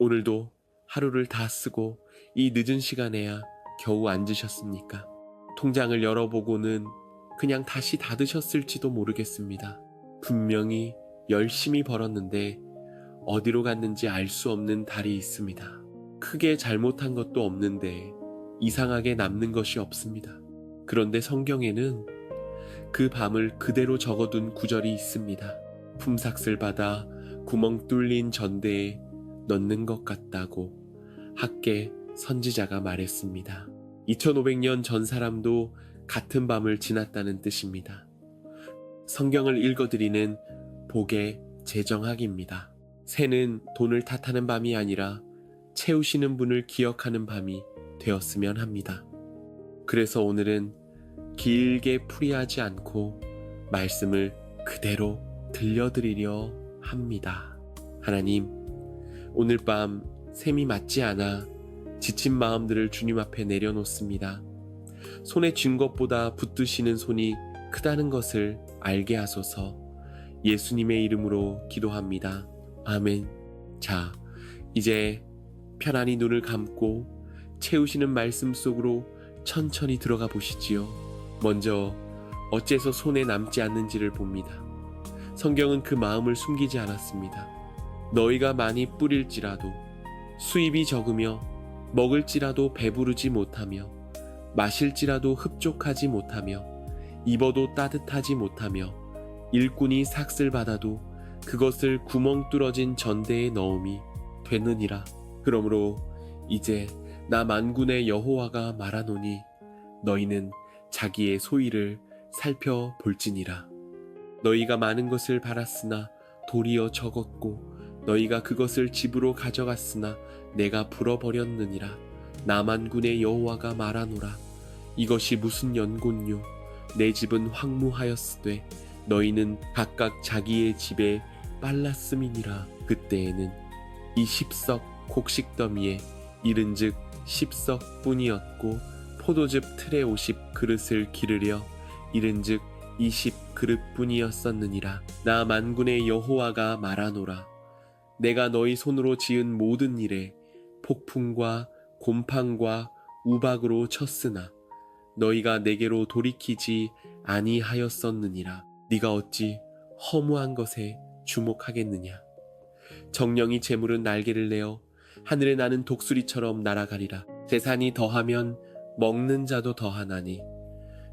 오늘도 하루를 다 쓰고 이 늦은 시간에야 겨우 앉으셨습니까? 통장을 열어보고는 그냥 다시 닫으셨을지도 모르겠습니다. 분명히 열심히 벌었는데 어디로 갔는지 알 수 없는 달이 있습니다. 크게 잘못한 것도 없는데 이상하게 남는 것이 없습니다. 그런데 성경에는 그 밤을 그대로 적어둔 구절이 있습니다. 품삯을 받아 구멍 뚫린 전대에 넣는 것 같다고 학계 선지자가 말했습니다. 2500년 전 사람도 같은 밤을 지났다는 뜻입니다. 성경을 읽어드리는 복의 제정학입니다. 새는 돈을 탓하는 밤이 아니라 채우시는 분을 기억하는 밤이 되었으면 합니다. 그래서 오늘은 길게 풀이하지 않고 말씀을 그대로 들려드리려 합니다. 하나님, 오늘 밤 셈이 맞지 않아 지친 마음들을 주님 앞에 내려놓습니다. 손에 쥔 것보다 붙드시는 손이 크다는 것을 알게 하소서. 예수님의 이름으로 기도합니다. 아멘. 자, 이제 편안히 눈을 감고 채우시는 말씀 속으로 천천히 들어가 보시지요. 먼저 어째서 손에 남지 않는지를 봅니다. 성경은 그 마음을 숨기지 않았습니다. 너희가 많이 뿌릴지라도 수입이 적으며 먹을지라도 배부르지 못하며 마실지라도 흡족하지 못하며 입어도 따뜻하지 못하며 일꾼이 삭슬 받아도 그것을 구멍 뚫어진 전대에 넣음이 되느니라. 그러므로 이제 나 만군의 여호와가 말하노니 너희는 자기의 소위를 살펴볼지니라. 너희가 많은 것을 바랐으나 도리어 적었고 너희가 그것을 집으로 가져갔으나 내가 불어버렸느니라. 나 만군의 여호와가 말하노라. 이것이 무슨 연곤요. 내 집은 황무하였으되 너희는 각각 자기의 집에 빨랐음이니라. 그때에는 이 10석 곡식더미에 이른즉 10석 뿐이었고 포도즙 틀에 50 그릇을 기르려 이른즉 20 그릇뿐이었었느니라. 나 만군의 여호와가 말하노라. 내가 너희 손으로 지은 모든 일에 폭풍과 곰팡과 우박으로 쳤으나 너희가 내게로 돌이키지 아니하였었느니라. 네가 어찌 허무한 것에 주목하겠느냐. 정령이 재물은 날개를 내어 하늘에 나는 독수리처럼 날아가리라. 재산이 더하면 먹는 자도 더하나니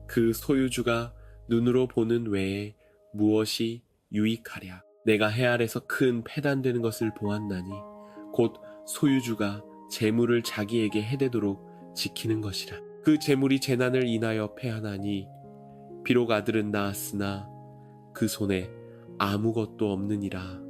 그 소유주가 눈으로 보는 외에 무엇이 유익하랴. 내가 해 아래서 큰 패단되는 것을 보았나니 곧 소유주가 재물을 자기에게 해대도록 지키는 것이라. 그 재물이 재난을 인하여 패하나니 비록 아들은 낳았으나 그 손에 아무것도 없느니라.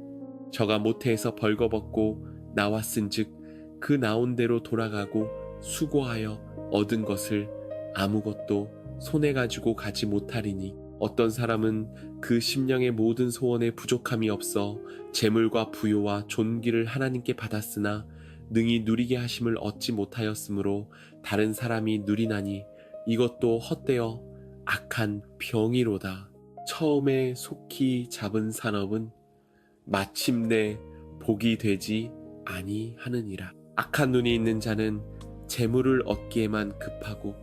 저가 모태에서 벌거벗고 나왔은즉 그 나온 대로 돌아가고 수고하여 얻은 것을 아무것도 손에 가지고 가지 못하리니 어떤 사람은 그 심령의 모든 소원에 부족함이 없어 재물과 부요와 존귀를 하나님께 받았으나 능히 누리게 하심을 얻지 못하였으므로 다른 사람이 누리나니 이것도 헛되어 악한 병이로다. 처음에 속히 잡은 산업은 마침내 복이 되지 아니하느니라. 악한 눈이 있는 자는 재물을 얻기에만 급하고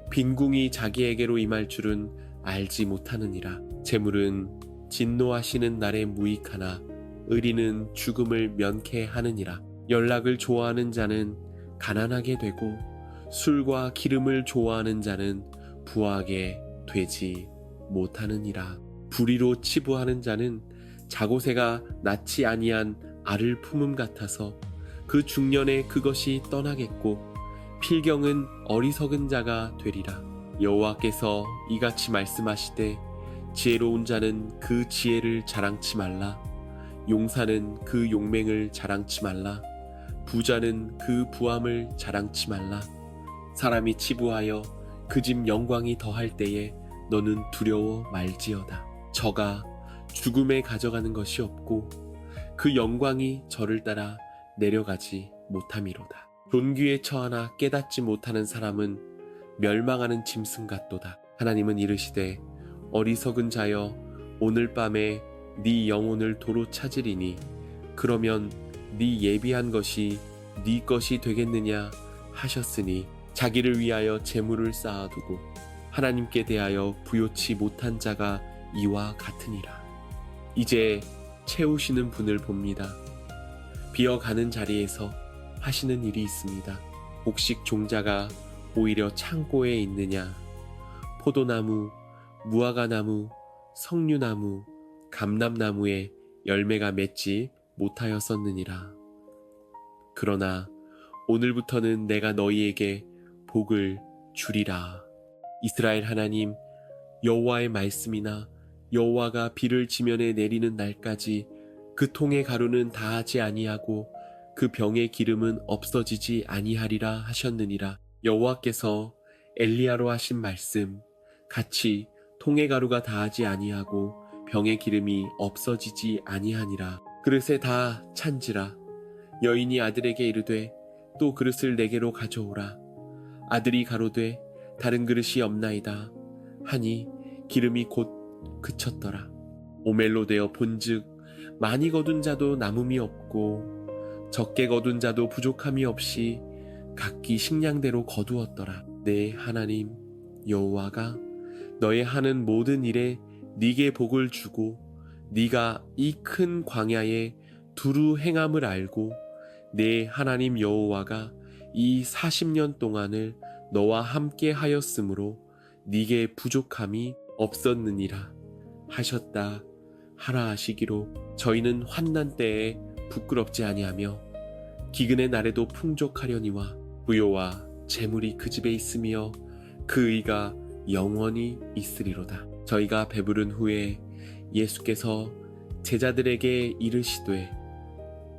빈궁이 자기에게로 임할 줄은 알지 못하느니라. 재물은 진노하시는 날에 무익하나 의리는 죽음을 면케하느니라. 연락을 좋아하는 자는 가난하게 되고 술과 기름을 좋아하는 자는 부하게 되지 못하느니라. 불의로 치부하는 자는 자고새가 낳지 아니한 알을 품음 같아서 그 중년에 그것이 떠나겠고 필경은 어리석은 자가 되리라. 여호와께서 이같이 말씀하시되 지혜로운 자는 그 지혜를 자랑치 말라. 용사는 그 용맹을 자랑치 말라. 부자는 그 부함을 자랑치 말라. 사람이 치부하여 그 집 영광이 더할 때에 너는 두려워 말지어다. 저가 죽음에 가져가는 것이 없고 그 영광이 저를 따라 내려가지 못함이로다. 존귀에 처하나 깨닫지 못하는 사람은 멸망하는 짐승 같도다. 하나님은 이르시되 어리석은 자여 오늘 밤에 네 영혼을 도로 찾으리니 그러면 네 예비한 것이 네 것이 되겠느냐 하셨으니 자기를 위하여 재물을 쌓아두고 하나님께 대하여 부요치 못한 자가 이와 같으니라. 이제 채우시는 분을 봅니다. 비어가는 자리에서 하시는 일이 있습니다. 곡식 종자가 오히려 창고에 있느냐? 포도나무, 무화과나무, 석류나무, 감람나무에 열매가 맺지 못하였었느니라. 그러나 오늘부터는 내가 너희에게 복을 주리라. 이스라엘 하나님 여호와의 말씀이나 여호와가 비를 지면에 내리는 날까지 그 통의 가루는 다하지 아니하고 그 병의 기름은 없어지지 아니하리라 하셨느니라. 여호와께서 엘리야로 하신 말씀 같이 통의 가루가 다하지 아니하고 병의 기름이 없어지지 아니하니라. 그릇에 다 찬지라. 여인이 아들에게 이르되 또 그릇을 내게로 가져오라. 아들이 가로되 다른 그릇이 없나이다 하니 기름이 곧 그쳤더라. 오멜로 되어 본즉 많이 거둔 자도 남음이 없고 적게 거둔 자도 부족함이 없이 각기 식량대로 거두었더라. 내 하나님 여호와가 너의 하는 모든 일에 네게 복을 주고 네가 이 큰 광야에 두루 행함을 알고 내 하나님 여호와가 이 40년 동안을 너와 함께 하였으므로 네게 부족함이 없었느니라 하셨다 하라 하시기로 저희는 환난 때에 부끄럽지 아니하며 기근의 날에도 풍족하려니와 부요와 재물이 그 집에 있으며 그 의가 영원히 있으리로다. 저희가 배부른 후에 예수께서 제자들에게 이르시되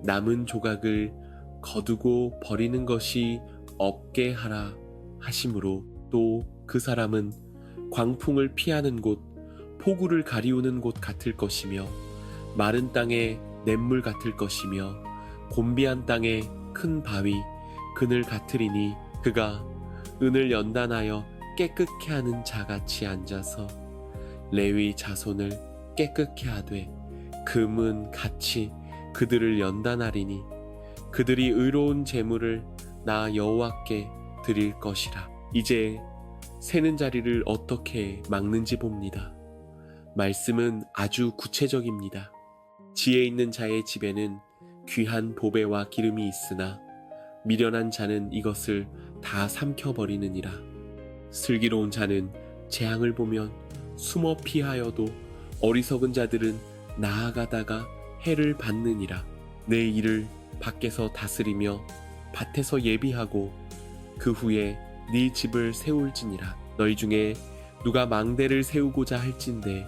남은 조각을 거두고 버리는 것이 없게 하라 하심으로 또 그 사람은 광풍을 피하는 곳 폭우를 가리우는 곳 같을 것이며 마른 땅에 냇물 같을 것이며 곤비한 땅에 큰 바위 그늘 같으리니 그가 은을 연단하여 깨끗게 하는 자같이 앉아서 레위 자손을 깨끗게 하되 금은 같이 그들을 연단하리니 그들이 의로운 제물을 나 여호와께 드릴 것이라. 이제 세는 자리를 어떻게 막는지 봅니다. 말씀은 아주 구체적입니다. 지혜 있는 자의 집에는 귀한 보배와 기름이 있으나 미련한 자는 이것을 다 삼켜버리느니라. 슬기로운 자는 재앙을 보면 숨어 피하여도 어리석은 자들은 나아가다가 해를 받느니라. 내 일을 밖에서 다스리며 밭에서 예비하고 그 후에 네 집을 세울지니라. 너희 중에 누가 망대를 세우고자 할진대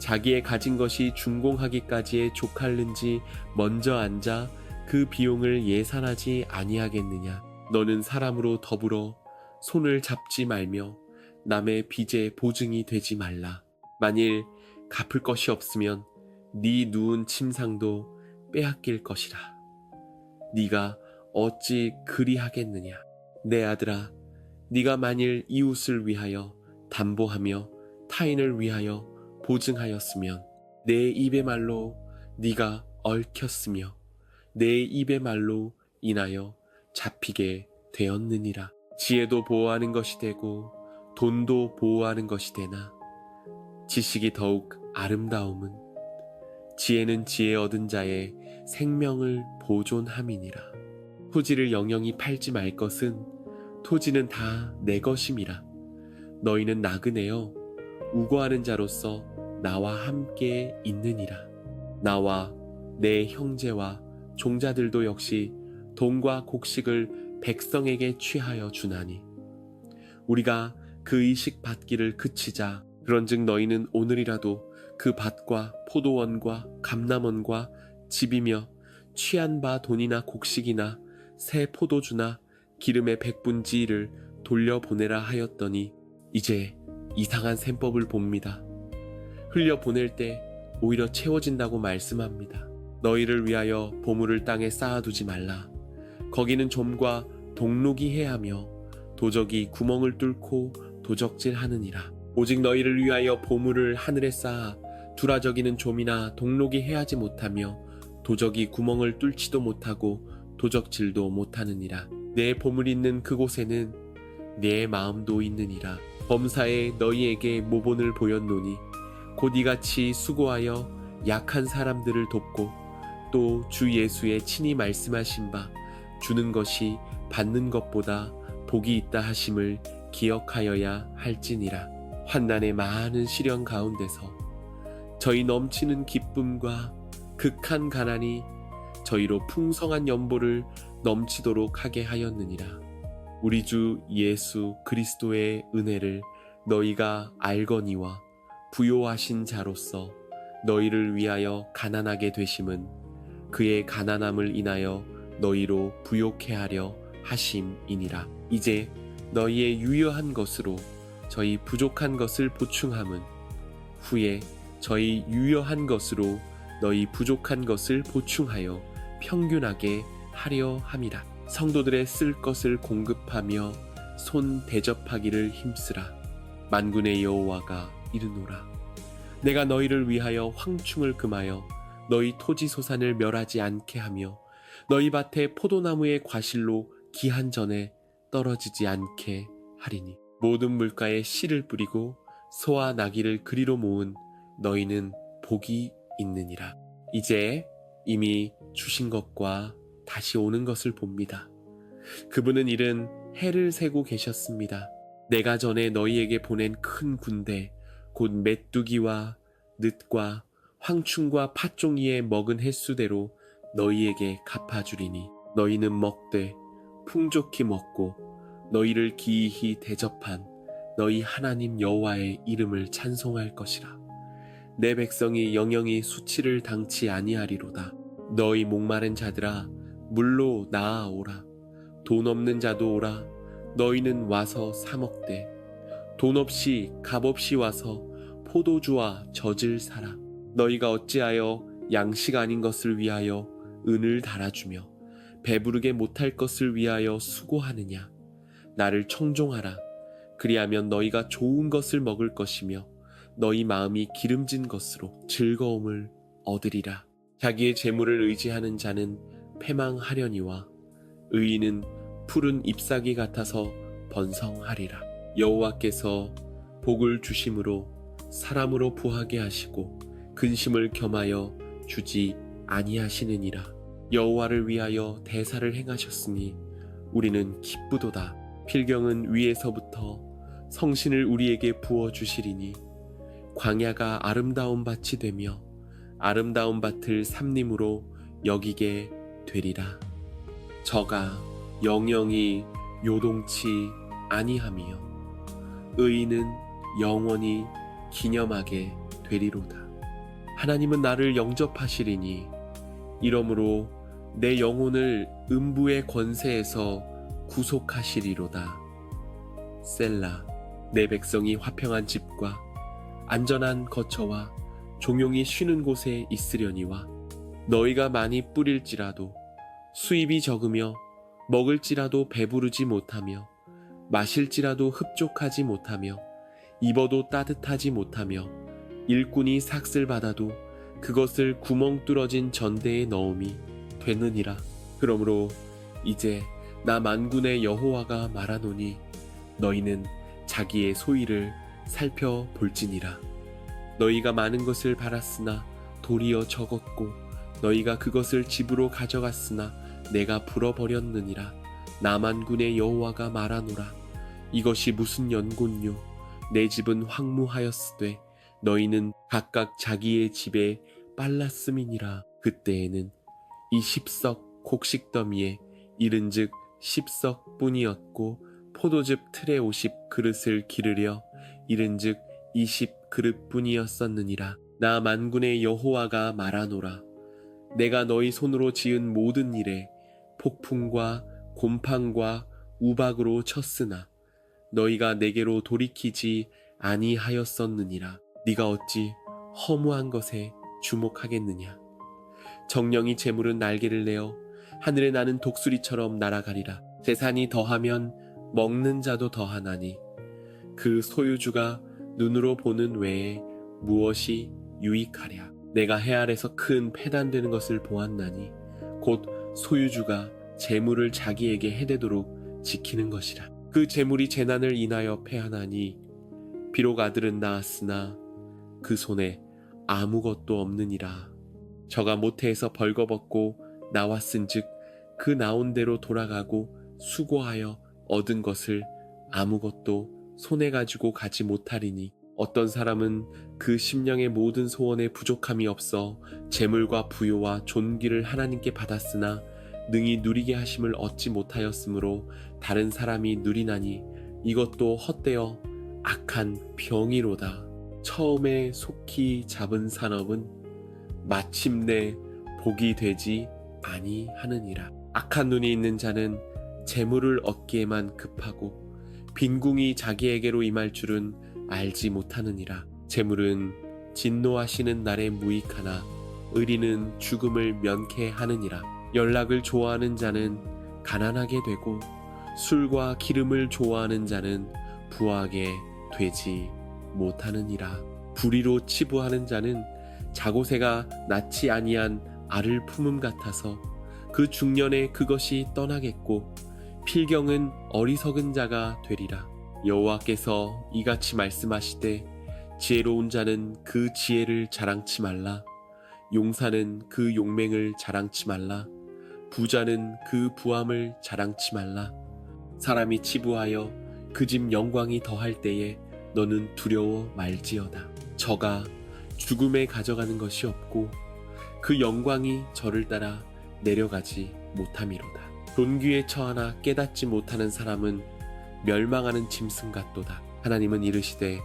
자기의 가진 것이 준공하기까지에 족할는지 먼저 앉아 그 비용을 예산하지 아니하겠느냐. 너는 사람으로 더불어 손을 잡지 말며 남의 빚에 보증이 되지 말라. 만일 갚을 것이 없으면 네 누운 침상도 빼앗길 것이라. 네가 어찌 그리하겠느냐. 내 아들아, 네가 만일 이웃을 위하여 담보하며 타인을 위하여 보증하였으면 내 입의 말로 네가 얽혔으며 내 입의 말로 인하여 잡히게 되었느니라. 지혜도 보호하는 것이 되고 돈도 보호하는 것이 되나 지식이 더욱 아름다움은 지혜는 지혜 얻은 자의 생명을 보존함이니라. 토지를 영영이 팔지 말 것은 토지는 다 내 것임이라. 너희는 나그네여 우거하는 자로서 나와 함께 있느니라. 나와 내 형제와 종자들도 역시 돈과 곡식을 백성에게 취하여 주나니 우리가 그 의식 받기를 그치자. 그런즉 너희는 오늘이라도 그 밭과 포도원과 감람원과 집이며 취한 바 돈이나 곡식이나 새 포도주나 기름의 백분지를 돌려보내라 하였더니 이제 이상한 셈법을 봅니다. 흘려보낼 때 오히려 채워진다고 말씀합니다. 너희를 위하여 보물을 땅에 쌓아두지 말라. 거기는 좀과 동록이 해하며 도적이 구멍을 뚫고 도적질하느니라. 오직 너희를 위하여 보물을 하늘에 쌓아 두라저기는 좀이나 동록이 해하지 못하며 도적이 구멍을 뚫지도 못하고 도적질도 못하느니라. 내 보물 있는 그곳에는 내 마음도 있느니라. 범사에 너희에게 모본을 보였노니 곧 이같이 수고하여 약한 사람들을 돕고 또 주 예수의 친히 말씀하신 바 주는 것이 받는 것보다 복이 있다 하심을 기억하여야 할지니라. 환난의 많은 시련 가운데서 저희 넘치는 기쁨과 극한 가난이 저희로 풍성한 연보를 넘치도록 하게 하였느니라. 우리 주 예수 그리스도의 은혜를 너희가 알거니와 부요하신 자로서 너희를 위하여 가난하게 되심은 그의 가난함을 인하여 너희로 부요케 하려 하심이니라. 이제 너희의 유효한 것으로 저희 부족한 것을 보충함은 후에 저희 유효한 것으로 너희 부족한 것을 보충하여 평균하게 하려 함이라. 성도들의 쓸 것을 공급하며 손 대접하기를 힘쓰라. 만군의 여호와가 이르노라. 내가 너희를 위하여 황충을 금하여 너희 토지 소산을 멸하지 않게 하며 너희 밭에 포도나무의 과실로 기한 전에 떨어지지 않게 하리니 모든 물가에 씨를 뿌리고 소와 나귀를 그리로 모은 너희는 복이 있느니라. 이제 이미 주신 것과 다시 오는 것을 봅니다. 그분은 이른 해를 세고 계셨습니다. 내가 전에 너희에게 보낸 큰 군대 곧 메뚜기와 늑과 황충과 팥종이에 먹은 횟수대로 너희에게 갚아주리니 너희는 먹되 풍족히 먹고 너희를 기이히 대접한 너희 하나님 여호와의 이름을 찬송할 것이라. 내 백성이 영영이 수치를 당치 아니하리로다. 너희 목마른 자들아 물로 나아오라. 돈 없는 자도 오라. 너희는 와서 사 먹되 돈 없이 값 없이 와서 포도주와 젖을 사라. 너희가 어찌하여 양식 아닌 것을 위하여 은을 달아주며 배부르게 못할 것을 위하여 수고하느냐. 나를 청종하라. 그리하면 너희가 좋은 것을 먹을 것이며 너희 마음이 기름진 것으로 즐거움을 얻으리라. 자기의 재물을 의지하는 자는 패망하려니와 의인은 푸른 잎사귀 같아서 번성하리라. 여호와께서 복을 주심으로 사람으로 부하게 하시고 근심을 겸하여 주지 아니하시느니라. 여호와를 위하여 대사를 행하셨으니 우리는 기쁘도다. 필경은 위에서부터 성신을 우리에게 부어주시리니 광야가 아름다운 밭이 되며 아름다운 밭을 삼림으로 여기게 되리라. 저가 영영이 요동치 아니하며 의인은 영원히 기념하게 되리로다. 하나님은 나를 영접하시리니 이러므로 내 영혼을 음부의 권세에서 구속하시리로다. 셀라. 내 백성이 화평한 집과 안전한 거처와 종용이 쉬는 곳에 있으려니와 너희가 많이 뿌릴지라도 수입이 적으며 먹을지라도 배부르지 못하며 마실지라도 흡족하지 못하며 입어도 따뜻하지 못하며 일꾼이 삭슬 받아도 그것을 구멍 뚫어진 전대에 넣음이 되느니라. 그러므로 이제 나 만군의 여호와가 말하노니 너희는 자기의 소위를 살펴볼지니라. 너희가 많은 것을 바랐으나 도리어 적었고 너희가 그것을 집으로 가져갔으나 내가 불어버렸느니라. 나 만군의 여호와가 말하노라. 이것이 무슨 연곤요. 내 집은 황무하였으되 너희는 각각 자기의 집에 빨랐음이니라. 그때에는 이 10석 곡식더미에 이른즉 10석 뿐이었고 포도즙 틀에 50 그릇을 기르려 이른즉 20 그릇 뿐이었었느니라. 나 만군의 여호와가 말하노라. 내가 너희 손으로 지은 모든 일에 폭풍과 곰팡과 우박으로 쳤으나 너희가 내게로 돌이키지 아니하였었느니라. 네가 어찌 허무한 것에 주목하겠느냐. 정령이 재물은 날개를 내어 하늘에 나는 독수리처럼 날아가리라. 재산이 더하면 먹는 자도 더하나니 그 소유주가 눈으로 보는 외에 무엇이 유익하랴. 내가 해 아래서 큰 패단되는 것을 보았나니 곧 소유주가 재물을 자기에게 해대도록 지키는 것이라. 그 재물이 재난을 인하여 패하나니 비록 아들은 낳았으나 그 손에 아무것도 없느니라. 저가 모태에서 벌거벗고 나왔은즉 그 나온 대로 돌아가고 수고하여 얻은 것을 아무것도 손에 가지고 가지 못하리니 어떤 사람은 그 심령의 모든 소원에 부족함이 없어 재물과 부요와 존귀를 하나님께 받았으나 능히 누리게 하심을 얻지 못하였으므로 다른 사람이 누리나니 이것도 헛되어 악한 병이로다. 처음에 속히 잡은 산업은 마침내 복이 되지 아니하느니라. 악한 눈이 있는 자는 재물을 얻기에만 급하고 빈궁이 자기에게로 임할 줄은 알지 못하느니라. 재물은 진노하시는 날에 무익하나 의리는 죽음을 면케하느니라. 연락을 좋아하는 자는 가난하게 되고 술과 기름을 좋아하는 자는 부하게 되지 못하느니라. 불의로 치부하는 자는 자고새가 낳지 아니한 알을 품음 같아서 그 중년에 그것이 떠나겠고 필경은 어리석은 자가 되리라. 여호와께서 이같이 말씀하시되 지혜로운 자는 그 지혜를 자랑치 말라. 용사는 그 용맹을 자랑치 말라. 부자는 그 부함을 자랑치 말라. 사람이 치부하여 그 집 영광이 더할 때에 너는 두려워 말지어다. 저가 죽음에 가져가는 것이 없고 그 영광이 저를 따라 내려가지 못함이로다. 존귀에 처하나 깨닫지 못하는 사람은 멸망하는 짐승 같도다. 하나님은 이르시되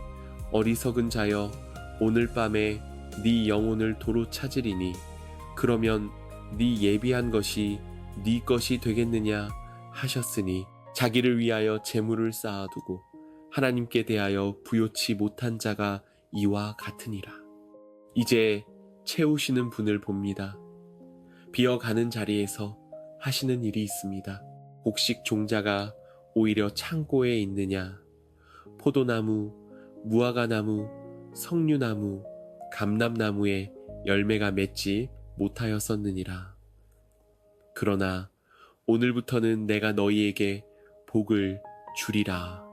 어리석은 자여 오늘 밤에 네 영혼을 도로 찾으리니 그러면 네 예비한 것이 네 것이 되겠느냐 하셨으니 자기를 위하여 재물을 쌓아두고 하나님께 대하여 부요치 못한 자가 이와 같으니라. 이제 채우시는 분을 봅니다. 비어가는 자리에서 하시는 일이 있습니다. 곡식 종자가 오히려 창고에 있느냐? 포도나무, 무화과나무, 석류나무, 감람나무에 열매가 맺지 못하였었느니라. 그러나 오늘부터는 내가 너희에게 복을 주리라.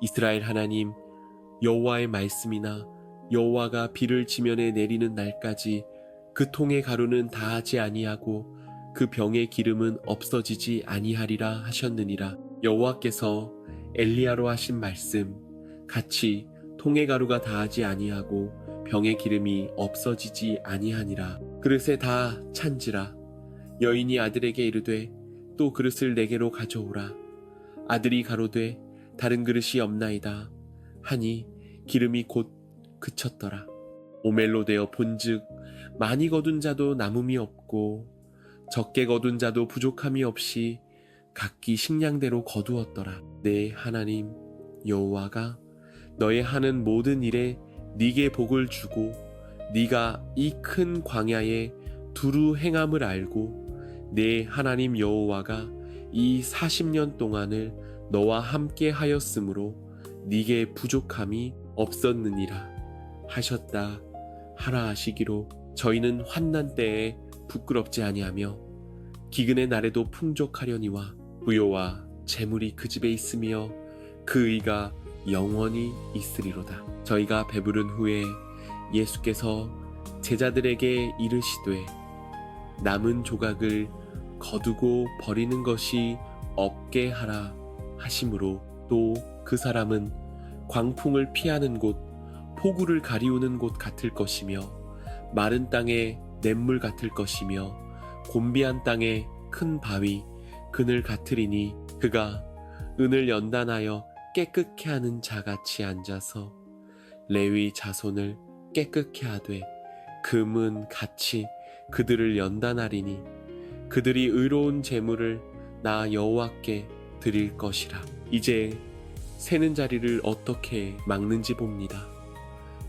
이스라엘 하나님 여호와의 말씀이나 여호와가 비를 지면에 내리는 날까지 그 통의 가루는 다하지 아니하고 그 병의 기름은 없어지지 아니하리라 하셨느니라. 여호와께서 엘리야로 하신 말씀 같이 통의 가루가 다하지 아니하고 병의 기름이 없어지지 아니하니라. 그릇에 다 찬지라. 여인이 아들에게 이르되 또 그릇을 내게로 가져오라. 아들이 가로되 다른 그릇이 없나이다 하니 기름이 곧 그쳤더라. 오멜로 되어 본즉 많이 거둔 자도 남음이 없고 적게 거둔 자도 부족함이 없이 각기 식량대로 거두었더라. 내 하나님 여호와가 너의 하는 모든 일에 네게 복을 주고 네가 이 큰 광야에 두루 행함을 알고 내 하나님 여호와가 이 40년 동안을 너와 함께 하였으므로 네게 부족함이 없었느니라 하셨다 하라 하시기로 저희는 환난 때에 부끄럽지 아니하며 기근의 날에도 풍족하려니와 부요와 재물이 그 집에 있으며 그 의가 영원히 있으리로다. 저희가 배부른 후에 예수께서 제자들에게 이르시되 남은 조각을 거두고 버리는 것이 없게 하라 하심으로 또 그 사람은 광풍을 피하는 곳 폭우를 가리우는 곳 같을 것이며 마른 땅에 냇물 같을 것이며 곤비한 땅에 큰 바위 그늘 같으리니 그가 은을 연단하여 깨끗게 하는 자같이 앉아서 레위 자손을 깨끗게 하되 금은 같이 그들을 연단하리니 그들이 의로운 제물을 나 여호와께 드릴 것이라. 이제 새는 자리를 어떻게 막는지 봅니다.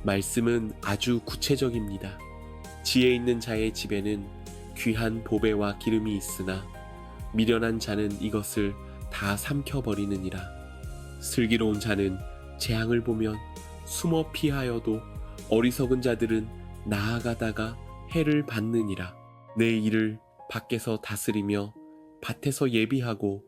말씀은 아주 구체적입니다. 지혜 있는 자의 집에는 귀한 보배와 기름이 있으나 미련한 자는 이것을 다 삼켜버리느니라. 슬기로운 자는 재앙을 보면 숨어 피하여도 어리석은 자들은 나아가다가 해를 받느니라. 내 일을 밖에서 다스리며 밭에서 예비하고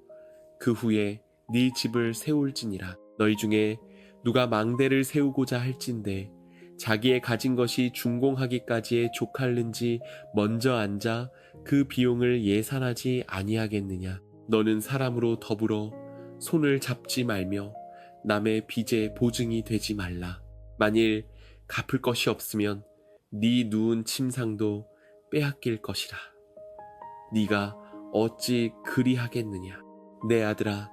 그 후에 네 집을 세울지니라. 너희 중에 누가 망대를 세우고자 할진대 자기의 가진 것이 준공하기까지에 족할는지 먼저 앉아 그 비용을 예산하지 아니하겠느냐. 너는 사람으로 더불어 손을 잡지 말며 남의 빚에 보증이 되지 말라. 만일 갚을 것이 없으면 네 누운 침상도 빼앗길 것이라. 네가 어찌 그리하겠느냐. 내 아들아,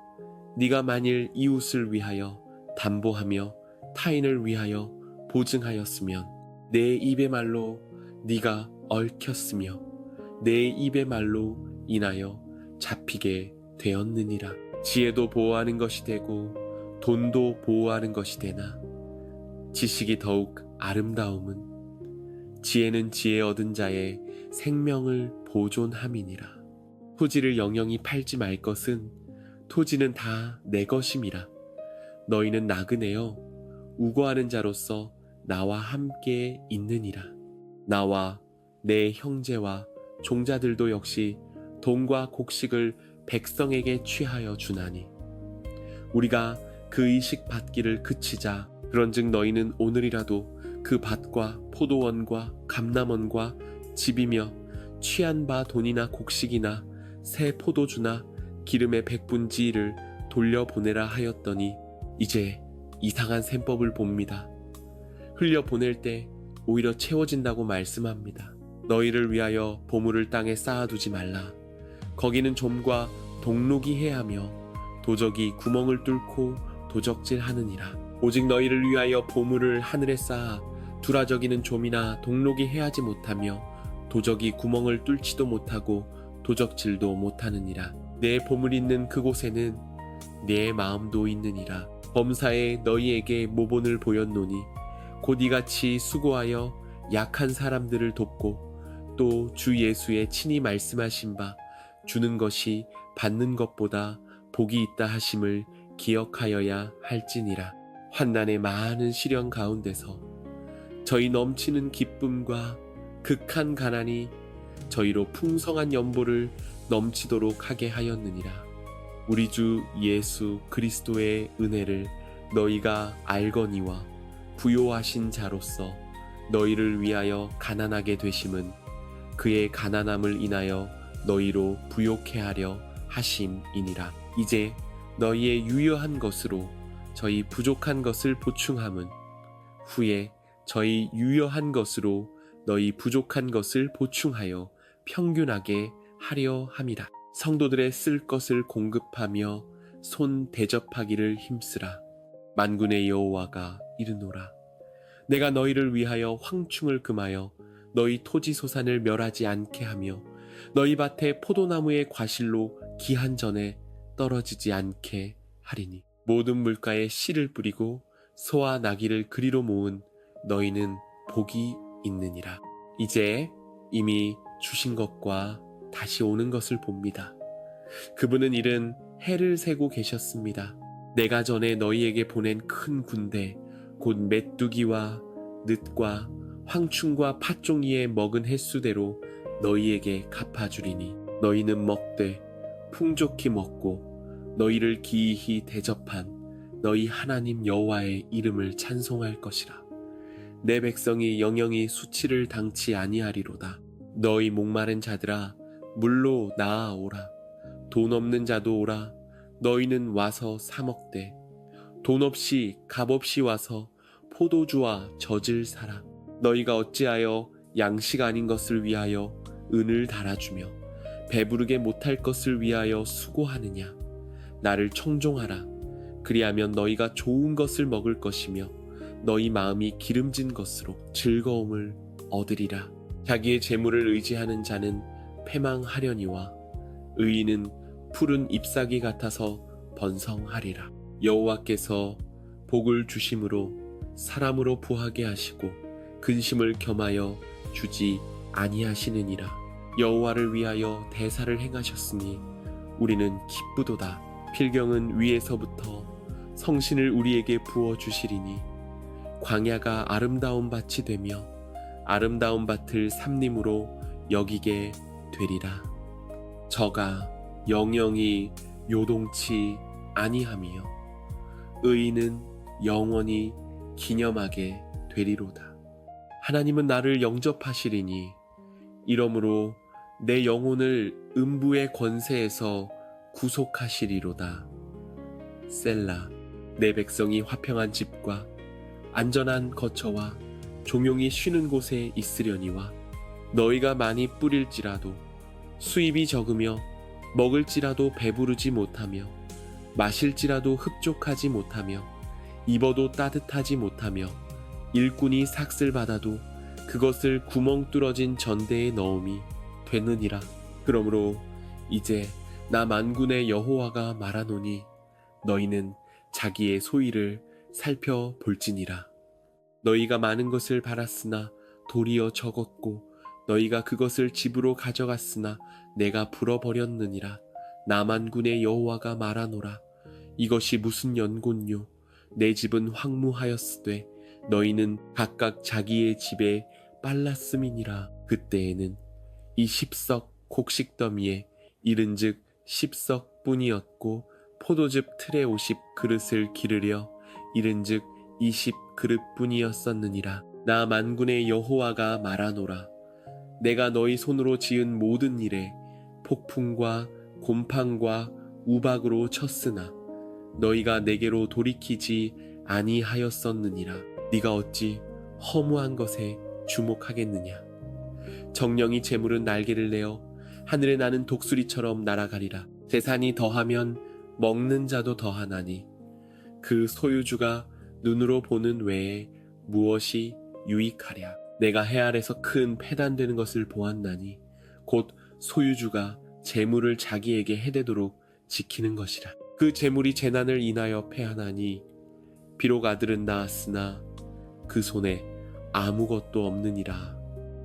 네가 만일 이웃을 위하여 담보하며 타인을 위하여 보증하였으면 내 입의 말로 네가 얽혔으며 내 입의 말로 인하여 잡히게 되었느니라. 지혜도 보호하는 것이 되고 돈도 보호하는 것이 되나 지식이 더욱 아름다움은 지혜는 지혜 얻은 자의 생명을 보존함이니라. 토지를 영영이 팔지 말 것은 토지는 다 내 것임이라. 너희는 나그네여 우고하는 자로서 나와 함께 있느니라. 나와 내 형제와 종자들도 역시 돈과 곡식을 백성에게 취하여 주나니 우리가 그 의식 받기를 그치자. 그런즉 너희는 오늘이라도 그 밭과 포도원과 감람원과 집이며 취한 바 돈이나 곡식이나 새 포도주나 기름의 백분지를 돌려보내라 하였더니 이제 이상한 셈법을 봅니다. 흘려보낼 때 오히려 채워진다고 말씀합니다. 너희를 위하여 보물을 땅에 쌓아두지 말라. 거기는 좀과 동록이 해하며 도적이 구멍을 뚫고 도적질하느니라. 오직 너희를 위하여 보물을 하늘에 쌓아 두라저기는 좀이나 동록이 해하지 못하며 도적이 구멍을 뚫지도 못하고 도적질도 못하느니라. 내 보물 있는 그곳에는 내 마음도 있느니라. 범사에 너희에게 모본을 보였노니 곧 이같이 수고하여 약한 사람들을 돕고 또 주 예수의 친히 말씀하신 바 주는 것이 받는 것보다 복이 있다 하심을 기억하여야 할지니라. 환난의 많은 시련 가운데서 저희 넘치는 기쁨과 극한 가난이 저희로 풍성한 연보를 넘치도록 하게 하였느니라. 우리 주 예수 그리스도의 은혜를 너희가 알거니와 부요하신 자로서 너희를 위하여 가난하게 되심은 그의 가난함을 인하여 너희로 부요케 하려 하심이니라. 이제 너희의 유효한 것으로 저희 부족한 것을 보충함은 후에 저희 유효한 것으로 너희 부족한 것을 보충하여 평균하게 하려 함이라. 성도들의 쓸 것을 공급하며 손 대접하기를 힘쓰라. 만군의 여호와가 이르노라. 내가 너희를 위하여 황충을 금하여 너희 토지 소산을 멸하지 않게 하며 너희 밭에 포도나무의 과실로 기한 전에 떨어지지 않게 하리니 모든 물가에 씨를 뿌리고 소와 나귀를 그리로 모은 너희는 복이 있느니라. 이제 이미 주신 것과 다시 오는 것을 봅니다. 그분은 이른 해를 세고 계셨습니다. 내가 전에 너희에게 보낸 큰 군대 곧 메뚜기와 늑과 황충과 팥종이에 먹은 횟수대로 너희에게 갚아주리니 너희는 먹되 풍족히 먹고 너희를 기이히 대접한 너희 하나님 여호와의 이름을 찬송할 것이라. 내 백성이 영영이 수치를 당치 아니하리로다. 너희 목마른 자들아 물로 나아오라. 돈 없는 자도 오라. 너희는 와서 사 먹되 돈 없이 값 없이 와서 포도주와 젖을 사라. 너희가 어찌하여 양식 아닌 것을 위하여 은을 달아주며 배부르게 못할 것을 위하여 수고하느냐. 나를 청종하라. 그리하면 너희가 좋은 것을 먹을 것이며 너희 마음이 기름진 것으로 즐거움을 얻으리라. 자기의 재물을 의지하는 자는 패망하려니와 의인은 푸른 잎사귀 같아서 번성하리라. 여호와께서 복을 주심으로 사람으로 부하게 하시고 근심을 겸하여 주지 아니하시느니라. 여호와를 위하여 대사를 행하셨으니 우리는 기쁘도다. 필경은 위에서부터 성신을 우리에게 부어 주시리니 광야가 아름다운 밭이 되며 아름다운 밭을 삼림으로 여기게 되리라. 저가 영영이 요동치 아니하며 의인은 영원히 기념하게 되리로다. 하나님은 나를 영접하시리니 이러므로 내 영혼을 음부의 권세에서 구속하시리로다. 셀라. 내 백성이 화평한 집과 안전한 거처와 종용이 쉬는 곳에 있으려니와 너희가 많이 뿌릴지라도 수입이 적으며 먹을지라도 배부르지 못하며 마실지라도 흡족하지 못하며 입어도 따뜻하지 못하며 일꾼이 삭슬 받아도 그것을 구멍 뚫어진 전대에 넣음이 되느니라. 그러므로 이제 나 만군의 여호와가 말하노니 너희는 자기의 소위를 살펴볼지니라. 너희가 많은 것을 바랐으나 도리어 적었고 너희가 그것을 집으로 가져갔으나 내가 불어버렸느니라. 나 만군의 여호와가 말하노라. 이것이 무슨 연곤요. 내 집은 황무하였으되 너희는 각각 자기의 집에 빨랐음이니라. 그때에는 이 10석 곡식더미에 이른즉 10석 뿐이었고 포도즙 틀에 50 그릇을 기르려 이른즉 20 그릇뿐이었었느니라. 나 만군의 여호와가 말하노라. 내가 너희 손으로 지은 모든 일에 폭풍과 곰팡과 우박으로 쳤으나 너희가 내게로 돌이키지 아니하였었느니라. 네가 어찌 허무한 것에 주목하겠느냐. 정령이 재물은 날개를 내어 하늘에 나는 독수리처럼 날아가리라. 재산이 더하면 먹는 자도 더하나니 그 소유주가 눈으로 보는 외에 무엇이 유익하랴. 내가 해 아래서 큰 패단되는 것을 보았나니 곧 소유주가 재물을 자기에게 해대도록 지키는 것이라. 그 재물이 재난을 인하여 패하나니 비록 아들은 낳았으나 그 손에 아무것도 없느니라.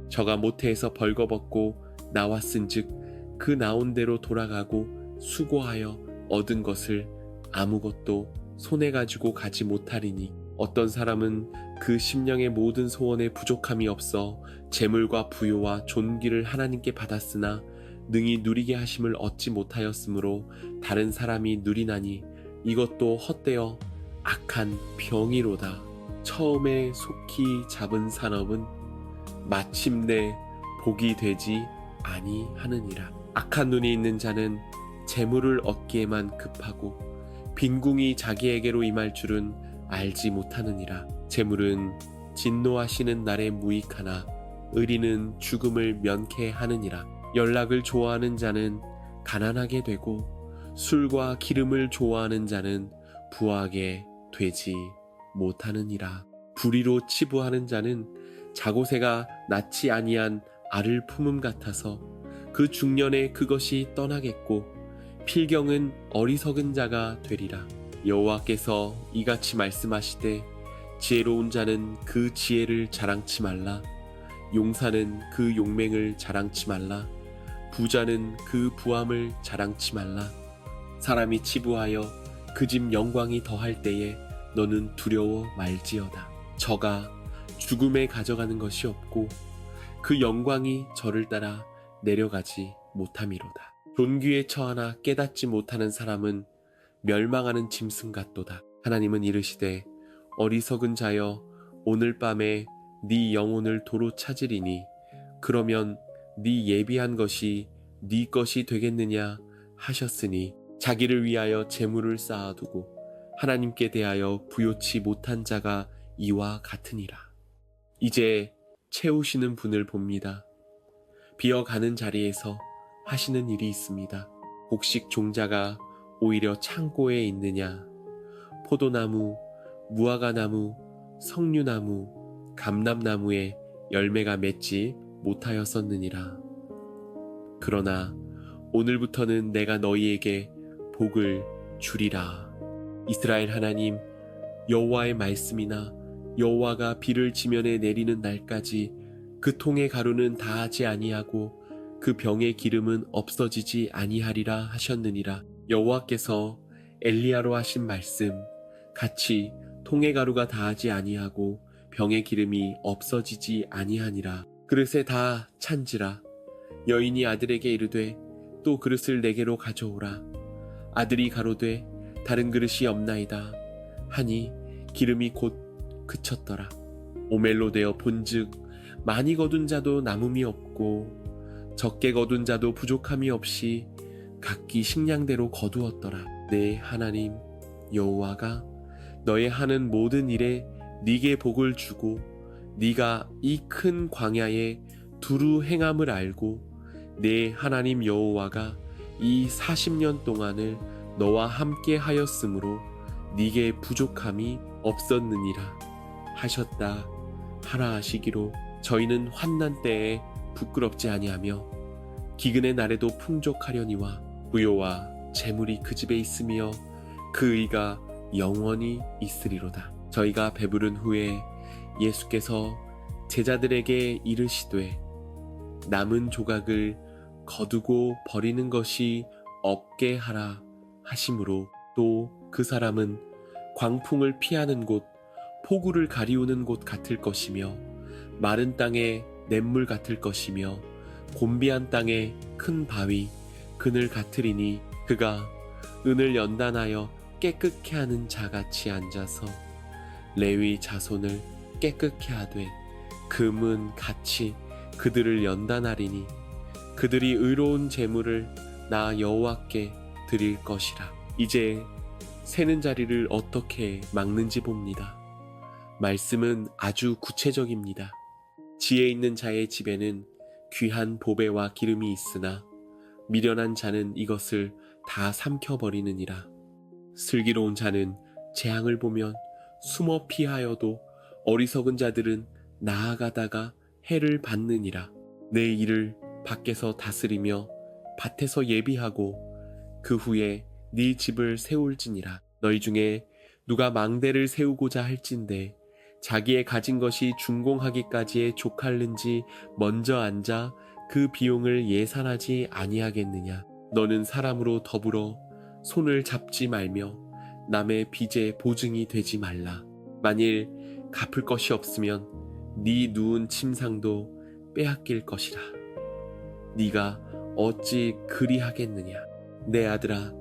저가 모태에서 벌거벗고 나왔은즉 그 나온 대로 돌아가고 수고하여 얻은 것을 아무것도 손에 가지고 가지 못하리니 어떤 사람은 그 심령의 모든 소원에 부족함이 없어 재물과 부요와 존귀를 하나님께 받았으나 능히 누리게 하심을 얻지 못하였으므로 다른 사람이 누리나니 이것도 헛되어 악한 병이로다. 처음에 속히 잡은 산업은 마침내 복이 되지 아니하느니라. 악한 눈이 있는 자는 재물을 얻기에만 급하고 빈궁이 자기에게로 임할 줄은 알지 못하느니라. 재물은 진노하시는 날에 무익하나 의리는 죽음을 면케하느니라. 연락을 좋아하는 자는 가난하게 되고 술과 기름을 좋아하는 자는 부하게 되지 못하느니라. 불의로 치부하는 자는 자고새가 낳지 아니한 알을 품음 같아서 그 중년에 그것이 떠나겠고 필경은 어리석은 자가 되리라. 여호와께서 이같이 말씀하시되 지혜로운 자는 그 지혜를 자랑치 말라. 용사는 그 용맹을 자랑치 말라. 부자는 그 부함을 자랑치 말라. 사람이 치부하여 그 집 영광이 더할 때에 너는 두려워 말지어다. 저가 죽음에 가져가는 것이 없고 그 영광이 저를 따라 내려가지 못함이로다. 존귀에 처하나 깨닫지 못하는 사람은 멸망하는 짐승 같도다. 하나님은 이르시되 어리석은 자여 오늘 밤에 네 영혼을 도로 찾으리니 그러면 네 예비한 것이 네 것이 되겠느냐 하셨으니 자기를 위하여 재물을 쌓아두고 하나님께 대하여 부요치 못한 자가 이와 같으니라. 이제 채우시는 분을 봅니다. 비어가는 자리에서 하시는 일이 있습니다. 곡식 종자가 오히려 창고에 있느냐. 포도나무, 무화과나무, 석류나무, 감람나무에 열매가 맺지 못하였었느니라. 그러나 오늘부터는 내가 너희에게 복을 주리라. 이스라엘 하나님 여호와의 말씀이나 여호와가 비를 지면에 내리는 날까지 그 통의 가루는 다하지 아니하고 그 병의 기름은 없어지지 아니하리라 하셨느니라. 여호와께서 엘리야로 하신 말씀 같이 통의 가루가 다하지 아니하고 병의 기름이 없어지지 아니하니라. 그릇에 다 찬지라. 여인이 아들에게 이르되 또 그릇을 내게로 가져오라. 아들이 가로되 다른 그릇이 없나이다 하니 기름이 곧 그쳤더라. 오멜로 되어 본즉 많이 거둔 자도 남음이 없고 적게 거둔 자도 부족함이 없이 각기 식량대로 거두었더라. 내 하나님 여호와가 너의 하는 모든 일에 네게 복을 주고 네가 이 큰 광야에 두루 행함을 알고 내 하나님 여호와가 이 40년 동안을 너와 함께 하였으므로 네게 부족함이 없었느니라 하셨다 하라 하시기로 저희는 환난 때에 부끄럽지 아니하며 기근의 날에도 풍족하려니와 부요와 재물이 그 집에 있으며 그 의가 영원히 있으리로다. 저희가 배부른 후에 예수께서 제자들에게 이르시되 남은 조각을 거두고 버리는 것이 없게 하라 하심으로 또 그 사람은 광풍을 피하는 곳 폭우를 가리우는 곳 같을 것이며 마른 땅에 냇물 같을 것이며 곤비한 땅에 큰 바위 그늘 같으리니 그가 은을 연단하여 깨끗게 하는 자같이 앉아서 레위 자손을 깨끗게 하되 금은 같이 그들을 연단하리니 그들이 의로운 제물을 나 여호와께 드릴 것이라. 이제 세는 자리를 어떻게 막는지 봅니다. 말씀은 아주 구체적입니다. 지혜 있는 자의 집에는 귀한 보배와 기름이 있으나 미련한 자는 이것을 다 삼켜버리느니라. 슬기로운 자는 재앙을 보면 숨어 피하여도 어리석은 자들은 나아가다가 해를 받느니라. 내 일을 밖에서 다스리며 밭에서 예비하고 그 후에 네 집을 세울지니라. 너희 중에 누가 망대를 세우고자 할진대 자기의 가진 것이 준공하기까지에 족할는지 먼저 앉아 그 비용을 예산하지 아니하겠느냐. 너는 사람으로 더불어 손을 잡지 말며 남의 빚에 보증이 되지 말라. 만일 갚을 것이 없으면 네 누운 침상도 빼앗길 것이라. 네가 어찌 그리하겠느냐. 내 아들아,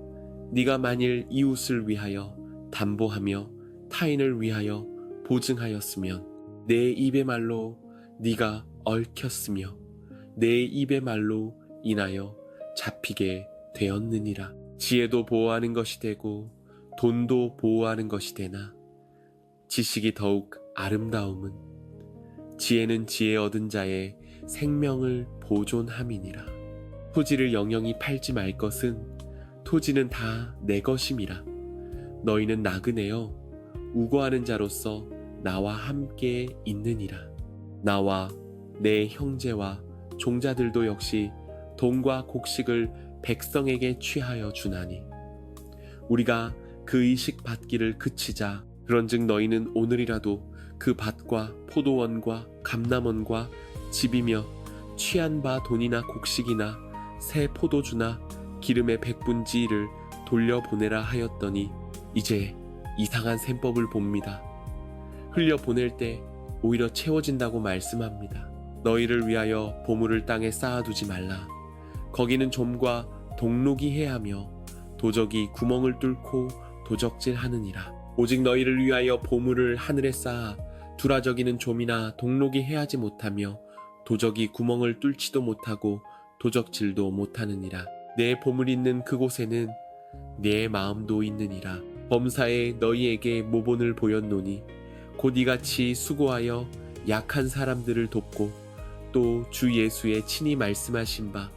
네가 만일 이웃을 위하여 담보하며 타인을 위하여 보증하였으면 내 입의 말로 네가 얽혔으며 내 입의 말로 인하여 잡히게 되었느니라. 지혜도 보호하는 것이 되고 돈도 보호하는 것이 되나 지식이 더욱 아름다움은 지혜는 지혜 얻은 자의 생명을 보존함이니라. 토지를 영영히 팔지 말 것은 토지는 다 내 것임이라. 너희는 나그네여 우고하는 자로서 나와 함께 있느니라. 나와 내 형제와 종자들도 역시 돈과 곡식을 백성에게 취하여 주나니 우리가 그 의식 받기를 그치자. 그런즉 너희는 오늘이라도 그 밭과 포도원과 감람원과 집이며 취한 바 돈이나 곡식이나 새 포도주나 기름의 백분지를 돌려보내라 하였더니 이제 이상한 셈법을 봅니다. 흘려보낼 때 오히려 채워진다고 말씀합니다. 너희를 위하여 보물을 땅에 쌓아두지 말라. 거기는 좀과 동록이 해하며 도적이 구멍을 뚫고 도적질하느니라. 오직 너희를 위하여 보물을 하늘에 쌓아 두라저기는 좀이나 동록이 해하지 못하며 도적이 구멍을 뚫지도 못하고 도적질도 못하느니라. 내 보물 있는 그곳에는 내 마음도 있느니라. 범사에 너희에게 모본을 보였노니 곧 이같이 수고하여 약한 사람들을 돕고 또 주 예수의 친히 말씀하신 바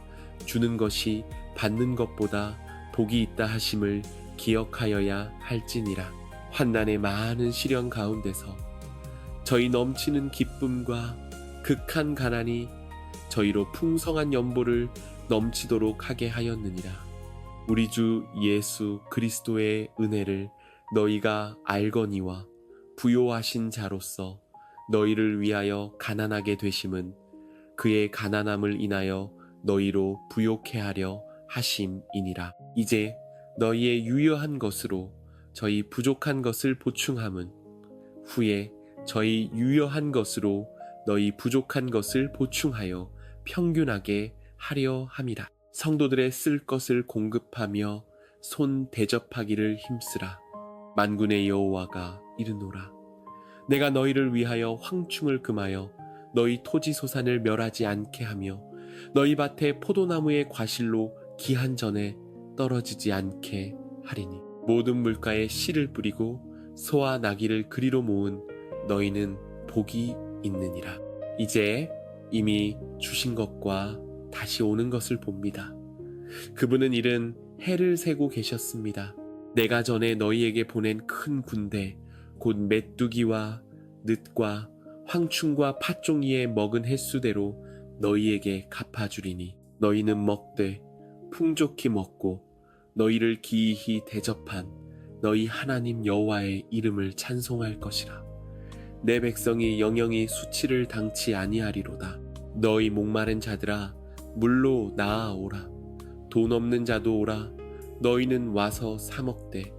주는 것이 받는 것보다 복이 있다 하심을 기억하여야 할지니라. 환난의 많은 시련 가운데서 저희 넘치는 기쁨과 극한 가난이 저희로 풍성한 연보를 넘치도록 하게 하였느니라. 우리 주 예수 그리스도의 은혜를 너희가 알거니와 부요하신 자로서 너희를 위하여 가난하게 되심은 그의 가난함을 인하여 너희로 부요케 하려 하심이니라. 이제 너희의 유효한 것으로 저희 부족한 것을 보충함은 후에 저희 유여한 것으로 너희 부족한 것을 보충하여 평균하게 하려 함이라. 성도들의 쓸 것을 공급하며 손 대접하기를 힘쓰라. 만군의 여호와가 이르노라. 내가 너희를 위하여 황충을 금하여 너희 토지 소산을 멸하지 않게 하며 너희 밭에 포도나무의 과실로 기한 전에 떨어지지 않게 하리니 모든 물가에 씨를 뿌리고 소와 나귀를 그리로 모은 너희는 복이 있느니라. 이제 이미 주신 것과 다시 오는 것을 봅니다. 그분은 이른 해를 세고 계셨습니다. 내가 전에 너희에게 보낸 큰 군대 곧 메뚜기와 늑과 황충과 팥종이에 먹은 횟수대로 너희에게 갚아주리니 너희는 먹되 풍족히 먹고 너희를 기이히 대접한 너희 하나님 여호와의 이름을 찬송할 것이라. 내 백성이 영영이 수치를 당치 아니하리로다. 너희 목마른 자들아 물로 나아오라. 돈 없는 자도 오라. 너희는 와서 사 먹되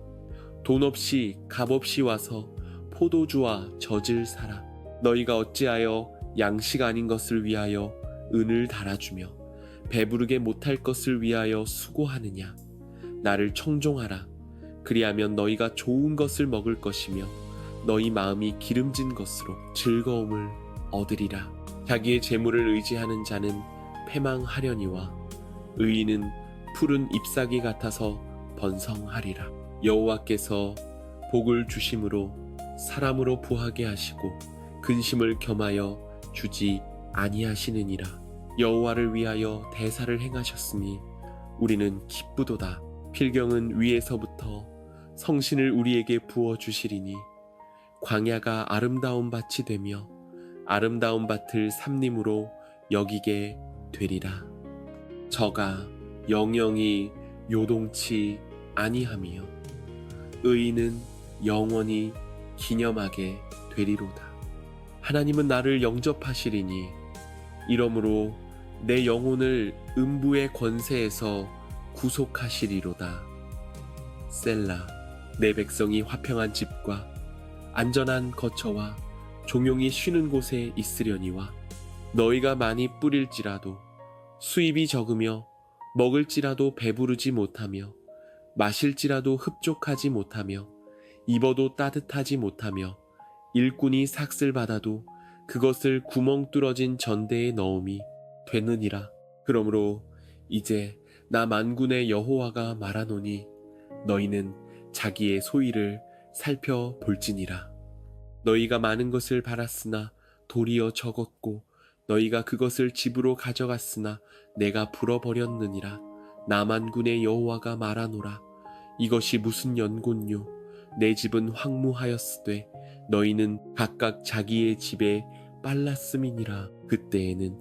돈 없이 값 없이 와서 포도주와 젖을 사라. 너희가 어찌하여 양식 아닌 것을 위하여 은을 달아주며 배부르게 못할 것을 위하여 수고하느냐. 나를 청종하라. 그리하면 너희가 좋은 것을 먹을 것이며 너희 마음이 기름진 것으로 즐거움을 얻으리라. 자기의 재물을 의지하는 자는 패망하려니와 의인은 푸른 잎사귀 같아서 번성하리라. 여호와께서 복을 주심으로 사람으로 부하게 하시고 근심을 겸하여 주지 아니하시느니라. 여호와를 위하여 대사를 행하셨으니 우리는 기쁘도다. 필경은 위에서부터 성신을 우리에게 부어 주시리니 광야가 아름다운 밭이 되며 아름다운 밭을 삼림으로 여기게 되리라. 저가 영영이 요동치 아니하며 의인은 영원히 기념하게 되리로다. 하나님은 나를 영접하시리니 이러므로 내 영혼을 음부의 권세에서 구속하시리로다. 셀라. 내 백성이 화평한 집과 안전한 거처와 종용이 쉬는 곳에 있으려니와 너희가 많이 뿌릴지라도 수입이 적으며 먹을지라도 배부르지 못하며 마실지라도 흡족하지 못하며 입어도 따뜻하지 못하며 일꾼이 삭슬 받아도 그것을 구멍 뚫어진 전대에 넣음이 되느니라. 그러므로 이제 나 만군의 여호와가 말하노니 너희는 자기의 소위를 살펴볼지니라. 너희가 많은 것을 바랐으나 도리어 적었고 너희가 그것을 집으로 가져갔으나 내가 불어버렸느니라. 나 만군의 여호와가 말하노라. 이것이 무슨 연곤요. 내 집은 황무하였으되 너희는 각각 자기의 집에 빨랐음이니라. 그때에는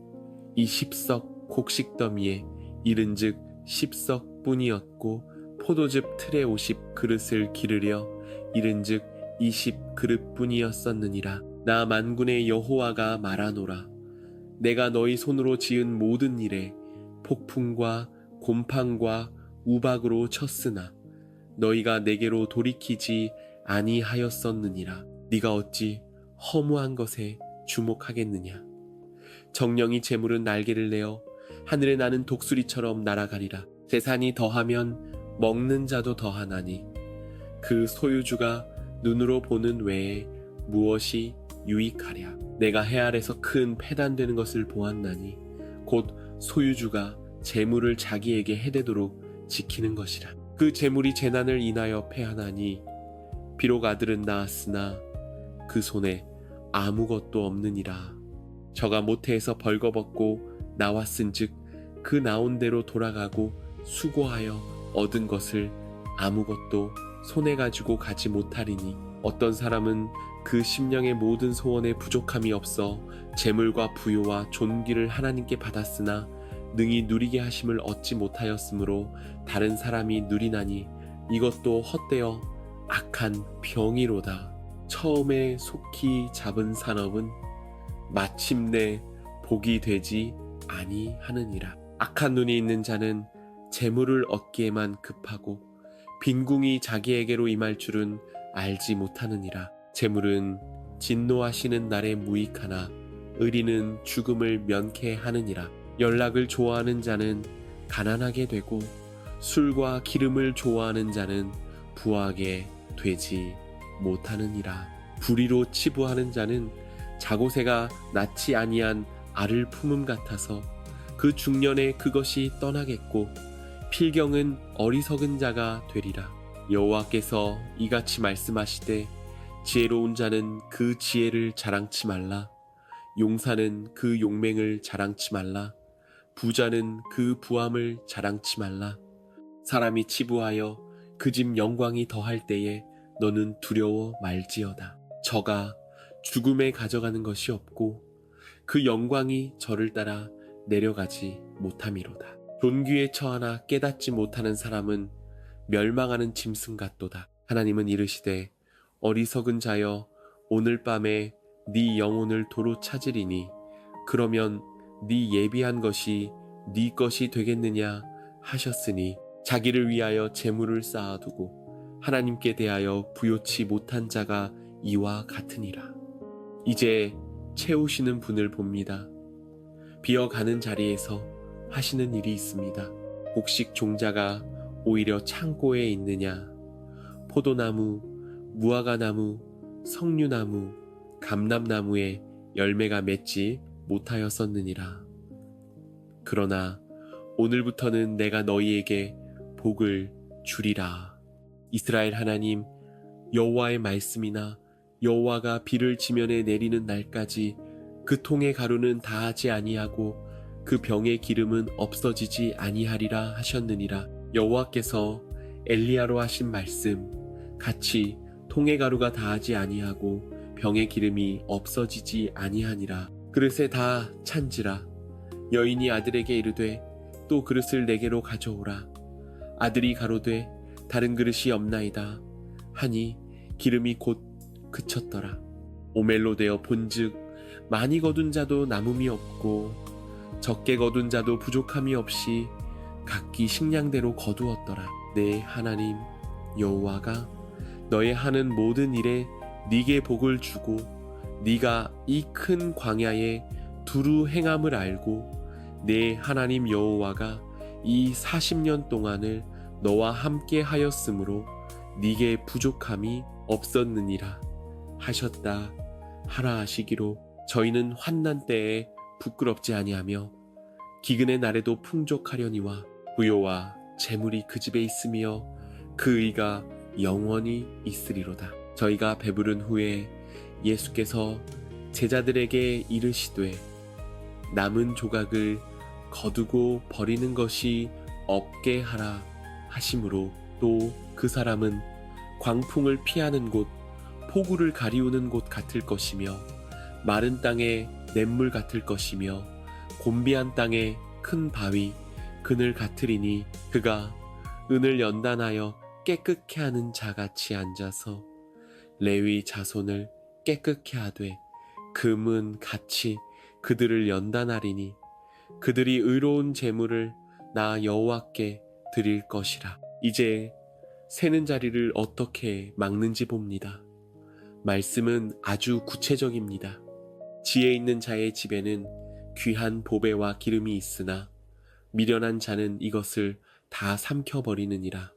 이 10석 곡식더미에 이른즉 10석 뿐이었고 포도즙 틀에 50 그릇을 기르려 이른즉 20 그릇 뿐이었었느니라. 나 만군의 여호와가 말하노라. 내가 너희 손으로 지은 모든 일에 폭풍과 곰팡과 우박으로 쳤으나 너희가 내게로 돌이키지 아니하였었느니라. 네가 어찌 허무한 것에 주목하겠느냐. 정령이 재물은 날개를 내어 하늘에 나는 독수리처럼 날아가리라. 재산이 더하면 먹는 자도 더하나니 그 소유주가 눈으로 보는 외에 무엇이 유익하랴. 내가 해 아래서 큰 패단되는 것을 보았나니 곧 소유주가 재물을 자기에게 해대도록 지키는 것이라. 그 재물이 재난을 인하여 패하나니 비록 아들은 낳았으나 그 손에 아무것도 없느니라. 저가 모태에서 벌거벗고 나왔은즉 그 나온 대로 돌아가고 수고하여 얻은 것을 아무것도 손에 가지고 가지 못하리니 어떤 사람은 그 심령의 모든 소원에 부족함이 없어 재물과 부요와 존귀를 하나님께 받았으나 능히 누리게 하심을 얻지 못하였으므로 다른 사람이 누리나니 이것도 헛되어 악한 병이로다. 처음에 속히 잡은 산업은 마침내 복이 되지 아니하느니라. 악한 눈이 있는 자는 재물을 얻기에만 급하고 빈궁이 자기에게로 임할 줄은 알지 못하느니라. 재물은 진노하시는 날에 무익하나 의리는 죽음을 면케하느니라. 연락을 좋아하는 자는 가난하게 되고 술과 기름을 좋아하는 자는 부하게 되지 못하느니라. 불의로 치부하는 자는 자고새가 낳지 아니한 알을 품음 같아서 그 중년에 그것이 떠나겠고 필경은 어리석은 자가 되리라. 여호와께서 이같이 말씀하시되 지혜로운 자는 그 지혜를 자랑치 말라. 용사는 그 용맹을 자랑치 말라. 부자는 그 부함을 자랑치 말라. 사람이 치부하여 그 집 영광이 더할 때에 너는 두려워 말지어다. 저가 죽음에 가져가는 것이 없고 그 영광이 저를 따라 내려가지 못함이로다. 존귀에 처하나 깨닫지 못하는 사람은 멸망하는 짐승 같도다. 하나님은 이르시되 어리석은 자여 오늘 밤에 네 영혼을 도로 찾으리니 그러면 네 예비한 것이 네 것이 되겠느냐 하셨으니 자기를 위하여 재물을 쌓아두고 하나님께 대하여 부요치 못한 자가 이와 같으니라. 이제 채우시는 분을 봅니다. 비어가는 자리에서 하시는 일이 있습니다. 곡식 종자가 오히려 창고에 있느냐? 포도나무, 무화과나무, 석류나무, 감람나무에 열매가 맺지 못하였었느니라. 그러나 오늘부터는 내가 너희에게 복을 주리라. 이스라엘 하나님 여호와의 말씀이나 여호와가 비를 지면에 내리는 날까지 그 통의 가루는 다하지 아니하고 그 병의 기름은 없어지지 아니하리라 하셨느니라. 여호와께서 엘리야로 하신 말씀 같이 통의 가루가 다하지 아니하고 병의 기름이 없어지지 아니하니라. 그릇에 다 찬지라. 여인이 아들에게 이르되 또 그릇을 내게로 가져오라. 아들이 가로되 다른 그릇이 없나이다 하니 기름이 곧 그쳤더라. 오멜로 되어 본즉 많이 거둔 자도 남음이 없고 적게 거둔 자도 부족함이 없이 각기 식량대로 거두었더라. 내 하나님 여호와가 너의 하는 모든 일에 네게 복을 주고 네가 이 큰 광야에 두루 행함을 알고 내 하나님 여호와가 이 40년 동안을 너와 함께 하였으므로 네게 부족함이 없었느니라 하셨다 하라 하시기로 저희는 환난 때에 부끄럽지 아니하며 기근의 날에도 풍족하려니와 부요와 재물이 그 집에 있으며 그 의가 영원히 있으리로다. 저희가 배부른 후에 예수께서 제자들에게 이르시되 남은 조각을 거두고 버리는 것이 없게 하라 하심으로 또 그 사람은 광풍을 피하는 곳 폭우를 가리우는 곳 같을 것이며 마른 땅에 냇물 같을 것이며 곤비한 땅에 큰 바위 그늘 같으리니 그가 은을 연단하여 깨끗게 하는 자같이 앉아서 레위 자손을 깨끗게 하되 금은 같이 그들을 연단하리니 그들이 의로운 제물을 나 여호와께 드릴 것이라. 이제 세는 자리를 어떻게 막는지 봅니다. 말씀은 아주 구체적입니다. 지혜 있는 자의 집에는 귀한 보배와 기름이 있으나 미련한 자는 이것을 다 삼켜버리느니라.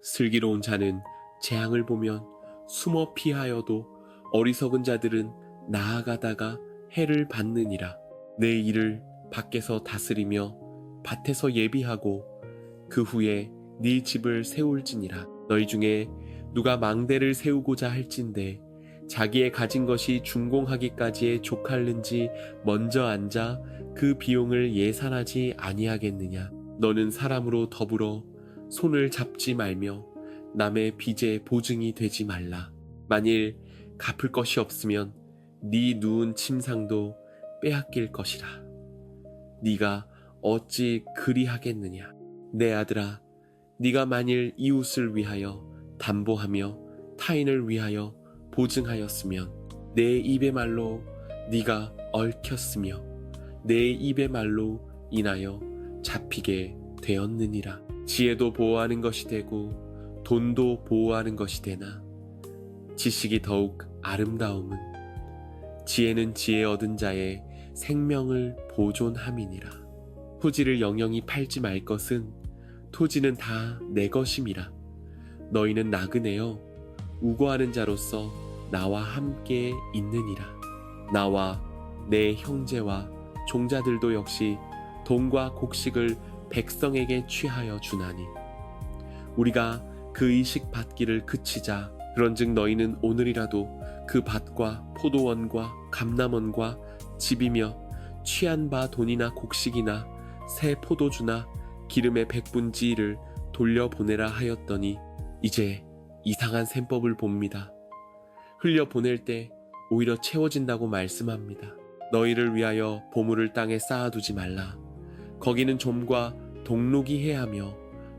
슬기로운 자는 재앙을 보면 숨어 피하여도 어리석은 자들은 나아가다가 해를 받느니라. 내 일을 밖에서 다스리며 밭에서 예비하고 그 후에 네 집을 세울지니라. 너희 중에 누가 망대를 세우고자 할진대 자기의 가진 것이 준공하기까지에 족할는지 먼저 앉아 그 비용을 예산하지 아니하겠느냐. 너는 사람으로 더불어 손을 잡지 말며 남의 빚의 보증이 되지 말라. 만일 갚을 것이 없으면 네 누운 침상도 빼앗길 것이라. 네가 어찌 그리하겠느냐. 내 아들아, 네가 만일 이웃을 위하여 담보하며 타인을 위하여 보증하였으면 내 입의 말로 네가 얽혔으며 내 입의 말로 인하여 잡히게 되었느니라. 지혜도 보호하는 것이 되고 돈도 보호하는 것이 되나 지식이 더욱 아름다움은 지혜는 지혜 얻은 자의 생명을 보존함이니라. 토지를 영영이 팔지 말 것은 토지는 다 내 것임이라. 너희는 나그네여 우고하는 자로서 나와 함께 있느니라. 나와 내 형제와 종자들도 역시 돈과 곡식을 백성에게 취하여 주나니 우리가 그 이식 받기를 그치자. 그런즉 너희는 오늘이라도 그 밭과 포도원과 감람원과 집이며 취한 바 돈이나 곡식이나 새 포도주나 기름의 백분지를 돌려보내라 하였더니 이제 이상한 셈법을 봅니다. 흘려보낼 때 오히려 채워진다고 말씀합니다. 너희를 위하여 보물을 땅에 쌓아두지 말라. 거기는 좀과 동록이 해하며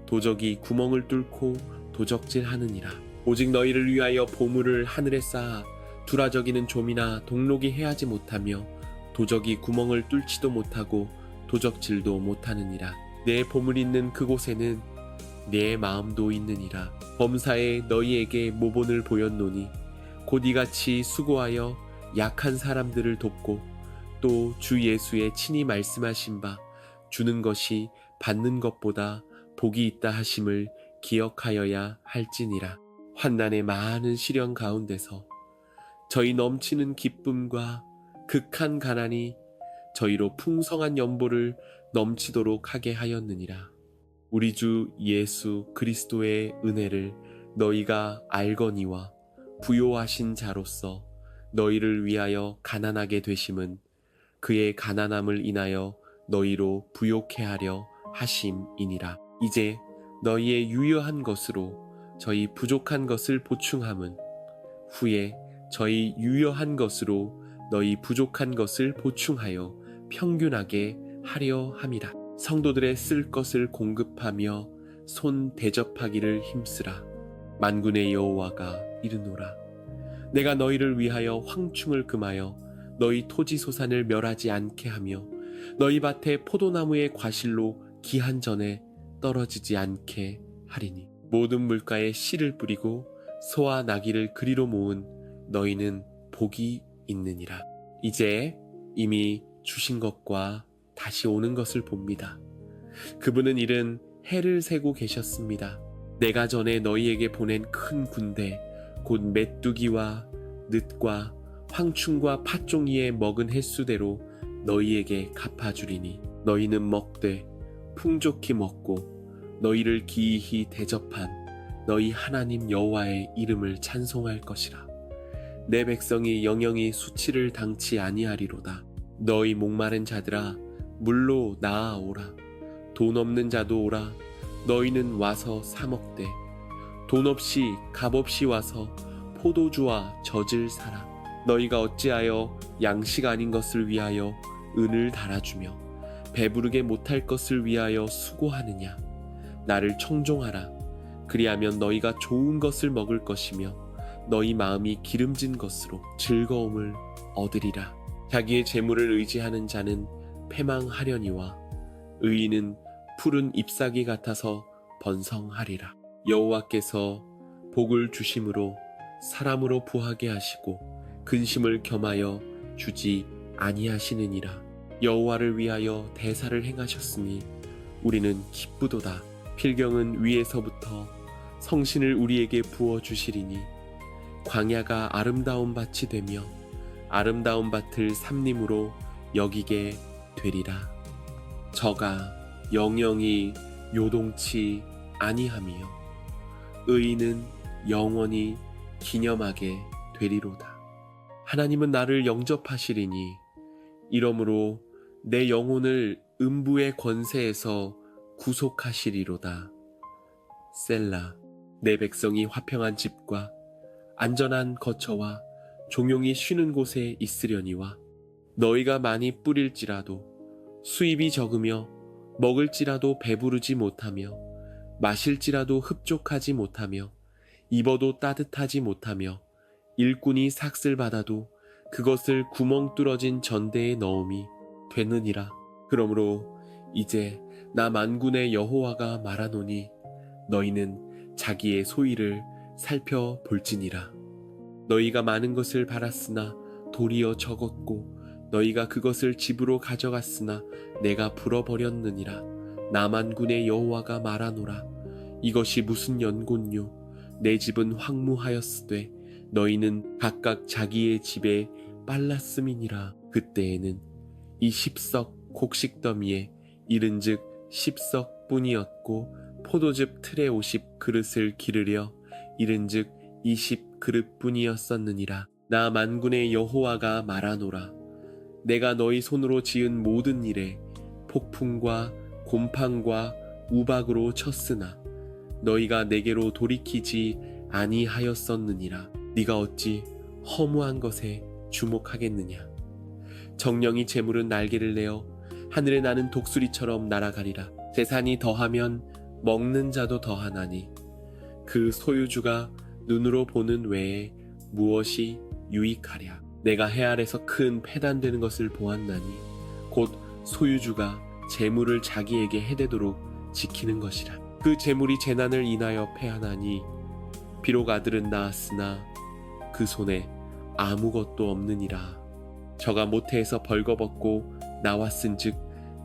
도적이 구멍을 뚫고 도적질하느니라. 오직 너희를 위하여 보물을 하늘에 쌓아 두라저기는 좀이나 동록이 해하지 못하며 도적이 구멍을 뚫지도 못하고 도적질도 못하느니라. 내 보물 있는 그곳에는 내 마음도 있느니라. 범사에 너희에게 모본을 보였노니 곧 이같이 수고하여 약한 사람들을 돕고 또 주 예수의 친히 말씀하신 바 주는 것이 받는 것보다 복이 있다 하심을 기억하여야 할지니라. 환난의 많은 시련 가운데서 저희 넘치는 기쁨과 극한 가난이 저희로 풍성한 연보를 넘치도록 하게 하였느니라. 우리 주 예수 그리스도의 은혜를 너희가 알거니와 부요하신 자로서 너희를 위하여 가난하게 되심은 그의 가난함을 인하여 너희로 부요케 하려 하심이니라. 이제 너희의 유효한 것으로 저희 부족한 것을 보충함은 후에 저희 유효한 것으로 너희 부족한 것을 보충하여 평균하게 하려 함이라. 성도들의 쓸 것을 공급하며 손 대접하기를 힘쓰라. 만군의 여호와가 이르노라. 내가 너희를 위하여 황충을 금하여 너희 토지 소산을 멸하지 않게 하며 너희 밭에 포도나무의 과실로 기한 전에 떨어지지 않게 하리니 모든 물가에 씨를 뿌리고 소와 나귀를 그리로 모은 너희는 복이 있느니라. 이제 이미 주신 것과 다시 오는 것을 봅니다. 그분은 이른 해를 세고 계셨습니다. 내가 전에 너희에게 보낸 큰 군대 곧 메뚜기와 늑과 황충과 팥종이에 먹은 횟수대로 너희에게 갚아주리니 너희는 먹되 풍족히 먹고 너희를 기이히 대접한 너희 하나님 여호와의 이름을 찬송할 것이라. 내 백성이 영영이 수치를 당치 아니하리로다. 너희 목마른 자들아 물로 나아오라. 돈 없는 자도 오라. 너희는 와서 사 먹되 돈 없이 값 없이 와서 포도주와 젖을 사라. 너희가 어찌하여 양식 아닌 것을 위하여 은을 달아주며 배부르게 못할 것을 위하여 수고하느냐. 나를 청종하라. 그리하면 너희가 좋은 것을 먹을 것이며 너희 마음이 기름진 것으로 즐거움을 얻으리라. 자기의 재물을 의지하는 자는 패망하려니와 의인은 푸른 잎사귀 같아서 번성하리라. 여호와께서 복을 주심으로 사람으로 부하게 하시고 근심을 겸하여 주지 아니하시느니라. 여호와를 위하여 대사를 행하셨으니 우리는 기쁘도다. 필경은 위에서부터 성신을 우리에게 부어주시리니 광야가 아름다운 밭이 되며 아름다운 밭을 삼림으로 여기게 되리라. 저가 영영이 요동치 아니하며 의인은 영원히 기념하게 되리로다. 하나님은 나를 영접하시리니 이러므로 내 영혼을 음부의 권세에서 구속하시리로다. 셀라. 내 백성이 화평한 집과 안전한 거처와 종용이 쉬는 곳에 있으려니와 너희가 많이 뿌릴지라도 수입이 적으며 먹을지라도 배부르지 못하며 마실지라도 흡족하지 못하며 입어도 따뜻하지 못하며 일꾼이 삭슬 받아도 그것을 구멍 뚫어진 전대에 넣음이 되느니라. 그러므로 이제 나 만군의 여호와가 말하노니 너희는 자기의 소위를 살펴볼지니라. 너희가 많은 것을 바랐으나 도리어 적었고 너희가 그것을 집으로 가져갔으나 내가 불어버렸느니라. 나 만군의 여호와가 말하노라. 이것이 무슨 연고뇨? 내 집은 황무하였으되 너희는 각각 자기의 집에 빨랐음이니라. 그때에는 이 10석 곡식더미에 이른즉 10석 뿐이었고 포도즙 틀에 50 그릇을 기르려 이른즉 20 그릇 뿐이었었느니라. 나 만군의 여호와가 말하노라. 내가 너희 손으로 지은 모든 일에 폭풍과 곰팡과 우박으로 쳤으나 너희가 내게로 돌이키지 아니하였었느니라. 네가 어찌 허무한 것에 주목하겠느냐? 정령이 재물은 날개를 내어 하늘에 나는 독수리처럼 날아가리라. 재산이 더하면 먹는 자도 더하나니 그 소유주가 눈으로 보는 외에 무엇이 유익하랴. 내가 해 아래서 큰 패단되는 것을 보았나니 곧 소유주가 재물을 자기에게 해대도록 지키는 것이라. 그 재물이 재난을 인하여 패하나니 비록 아들은 낳았으나 그 손에 아무것도 없느니라. 저가 모태에서 벌거벗고 나왔은즉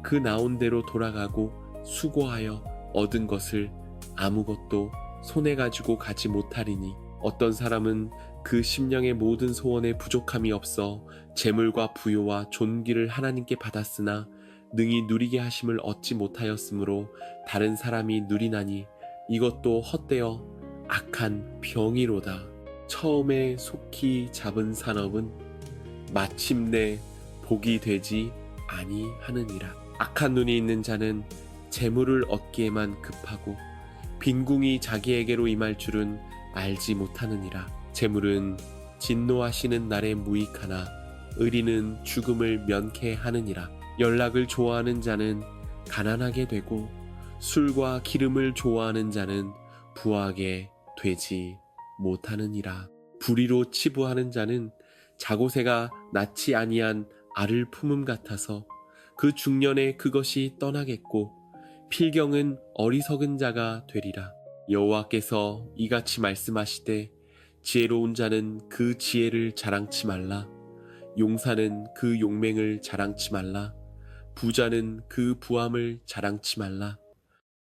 그 나온 대로 돌아가고 수고하여 얻은 것을 아무것도 손에 가지고 가지 못하리니 어떤 사람은 그 심령의 모든 소원에 부족함이 없어 재물과 부요와 존귀를 하나님께 받았으나 능히 누리게 하심을 얻지 못하였으므로 다른 사람이 누리나니 이것도 헛되어 악한 병이로다. 처음에 속히 잡은 산업은 마침내 복이 되지 아니하느니라. 악한 눈이 있는 자는 재물을 얻기에만 급하고 빈궁이 자기에게로 임할 줄은 알지 못하느니라. 재물은 진노하시는 날에 무익하나 의리는 죽음을 면케하느니라. 연락을 좋아하는 자는 가난하게 되고 술과 기름을 좋아하는 자는 부하게 되지 못하느니라. 불의로 치부하는 자는 자고새가 낳지 아니한 알을 품음 같아서 그 중년에 그것이 떠나겠고 필경은 어리석은 자가 되리라. 여호와께서 이같이 말씀하시되 지혜로운 자는 그 지혜를 자랑치 말라. 용사는 그 용맹을 자랑치 말라. 부자는 그 부함을 자랑치 말라.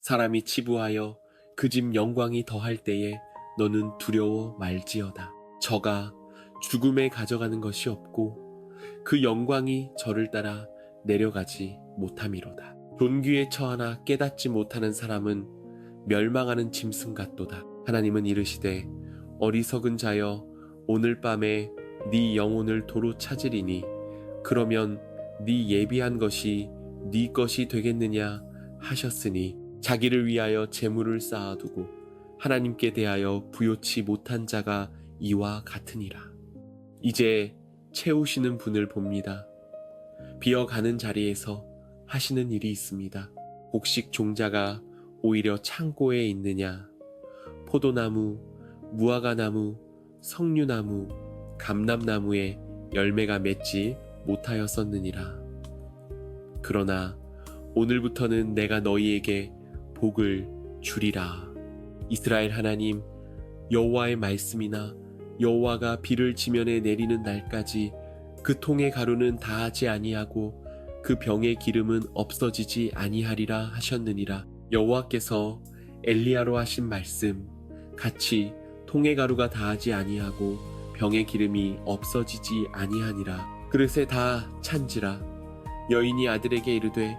사람이 치부하여 그 집 영광이 더할 때에 너는 두려워 말지어다. 저가 죽음에 가져가는 것이 없고 그 영광이 저를 따라 내려가지 못함이로다. 존귀에 처하나 깨닫지 못하는 사람은 멸망하는 짐승 같도다. 하나님은 이르시되 어리석은 자여 오늘 밤에 네 영혼을 도로 찾으리니 그러면 네 예비한 것이 네 것이 되겠느냐 하셨으니 자기를 위하여 재물을 쌓아두고 하나님께 대하여 부요치 못한 자가 이와 같으니라. 이제 채우시는 분을 봅니다. 비어가는 자리에서 하시는 일이 있습니다. 곡식 종자가 오히려 창고에 있느냐? 포도나무, 무화과나무, 석류나무, 감람나무에 열매가 맺지 못하였었느니라. 그러나 오늘부터는 내가 너희에게 복을 주리라. 이스라엘 하나님 여호와의 말씀이나 여호와가 비를 지면에 내리는 날까지 그 통의 가루는 다하지 아니하고 그 병의 기름은 없어지지 아니하리라 하셨느니라. 여호와께서 엘리야로 하신 말씀 같이 통의 가루가 다하지 아니하고 병의 기름이 없어지지 아니하니라. 그릇에 다 찬지라. 여인이 아들에게 이르되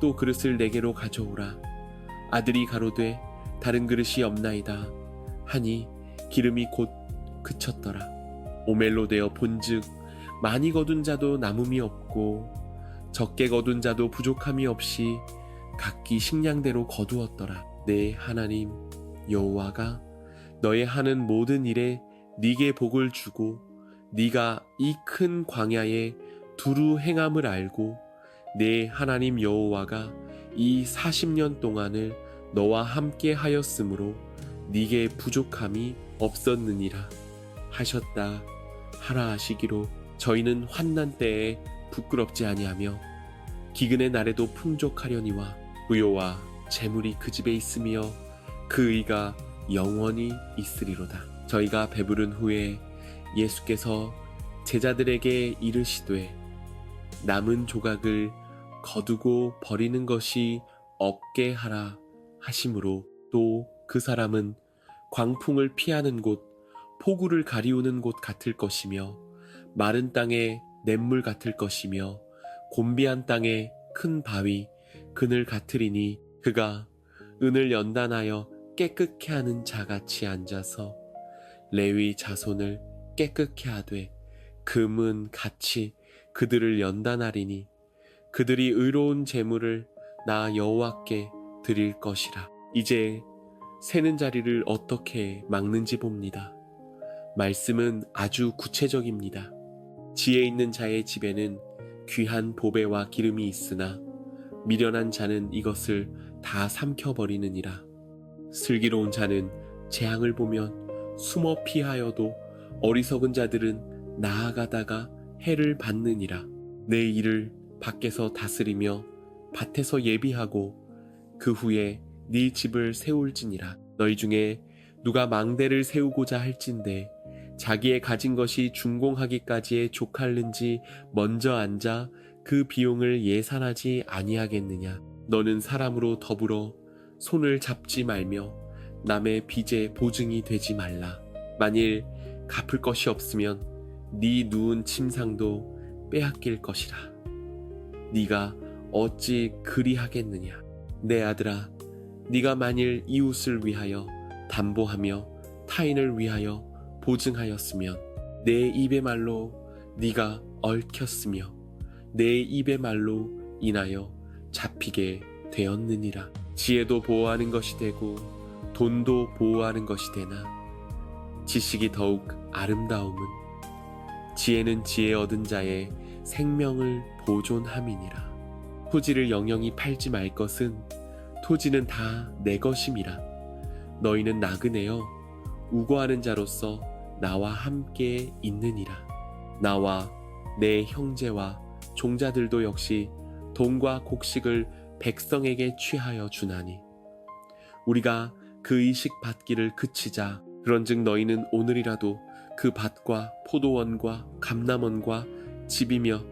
또 그릇을 내게로 가져오라. 아들이 가로되 다른 그릇이 없나이다 하니 기름이 곧 그쳤더라. 오멜로 되어 본즉 많이 거둔 자도 남음이 없고 적게 거둔 자도 부족함이 없이 각기 식량대로 거두었더라. 내 하나님 여호와가 너의 하는 모든 일에 네게 복을 주고 네가 이 큰 광야에 두루 행함을 알고 내 하나님 여호와가 이 40년 동안을 너와 함께 하였으므로 네게 부족함이 없었느니라 하셨다 하라 하시기로 저희는 환난 때에 부끄럽지 아니하며 기근의 날에도 풍족하려니와 부요와 재물이 그 집에 있으며 그 의가 영원히 있으리로다. 저희가 배부른 후에 예수께서 제자들에게 이르시되 남은 조각을 거두고 버리는 것이 없게 하라 하심으로 또 그 사람은 광풍을 피하는 곳 폭우를 가리우는 곳 같을 것이며 마른 땅에 냇물 같을 것이며 곤비한 땅에 큰 바위 그늘 같으리니 그가 은을 연단하여 깨끗게 하는 자같이 앉아서 레위 자손을 깨끗게 하되 금은 같이 그들을 연단하리니 그들이 의로운 제물을 나 여호와께 드릴 것이라. 이제 세는 자리를 어떻게 막는지 봅니다. 말씀은 아주 구체적입니다. 지혜 있는 자의 집에는 귀한 보배와 기름이 있으나 미련한 자는 이것을 다 삼켜버리느니라. 슬기로운 자는 재앙을 보면 숨어 피하여도 어리석은 자들은 나아가다가 해를 받느니라. 내 일을 밖에서 다스리며 밭에서 예비하고 그 후에 네 집을 세울지니라. 너희 중에 누가 망대를 세우고자 할진대 자기의 가진 것이 준공하기까지에 족할는지 먼저 앉아 그 비용을 예산하지 아니하겠느냐. 너는 사람으로 더불어 손을 잡지 말며 남의 빚에 보증이 되지 말라. 만일 갚을 것이 없으면 네 누운 침상도 빼앗길 것이라. 네가 어찌 그리하겠느냐. 내 아들아, 네가 만일 이웃을 위하여 담보하며 타인을 위하여 보증하였으면 내 입의 말로 네가 얽혔으며 내 입의 말로 인하여 잡히게 되었느니라. 지혜도 보호하는 것이 되고 돈도 보호하는 것이 되나 지식이 더욱 아름다움은 지혜는 지혜 얻은 자의 생명을 보존함이니라. 토지를 영영히 팔지 말 것은 토지는 다 내 것임이라. 너희는 나그네여 우고하는 자로서 나와 함께 있느니라. 나와 내 형제와 종자들도 역시 돈과 곡식을 백성에게 취하여 주나니 우리가 그 이식 받기를 그치자. 그런즉 너희는 오늘이라도 그 밭과 포도원과 감람원과 집이며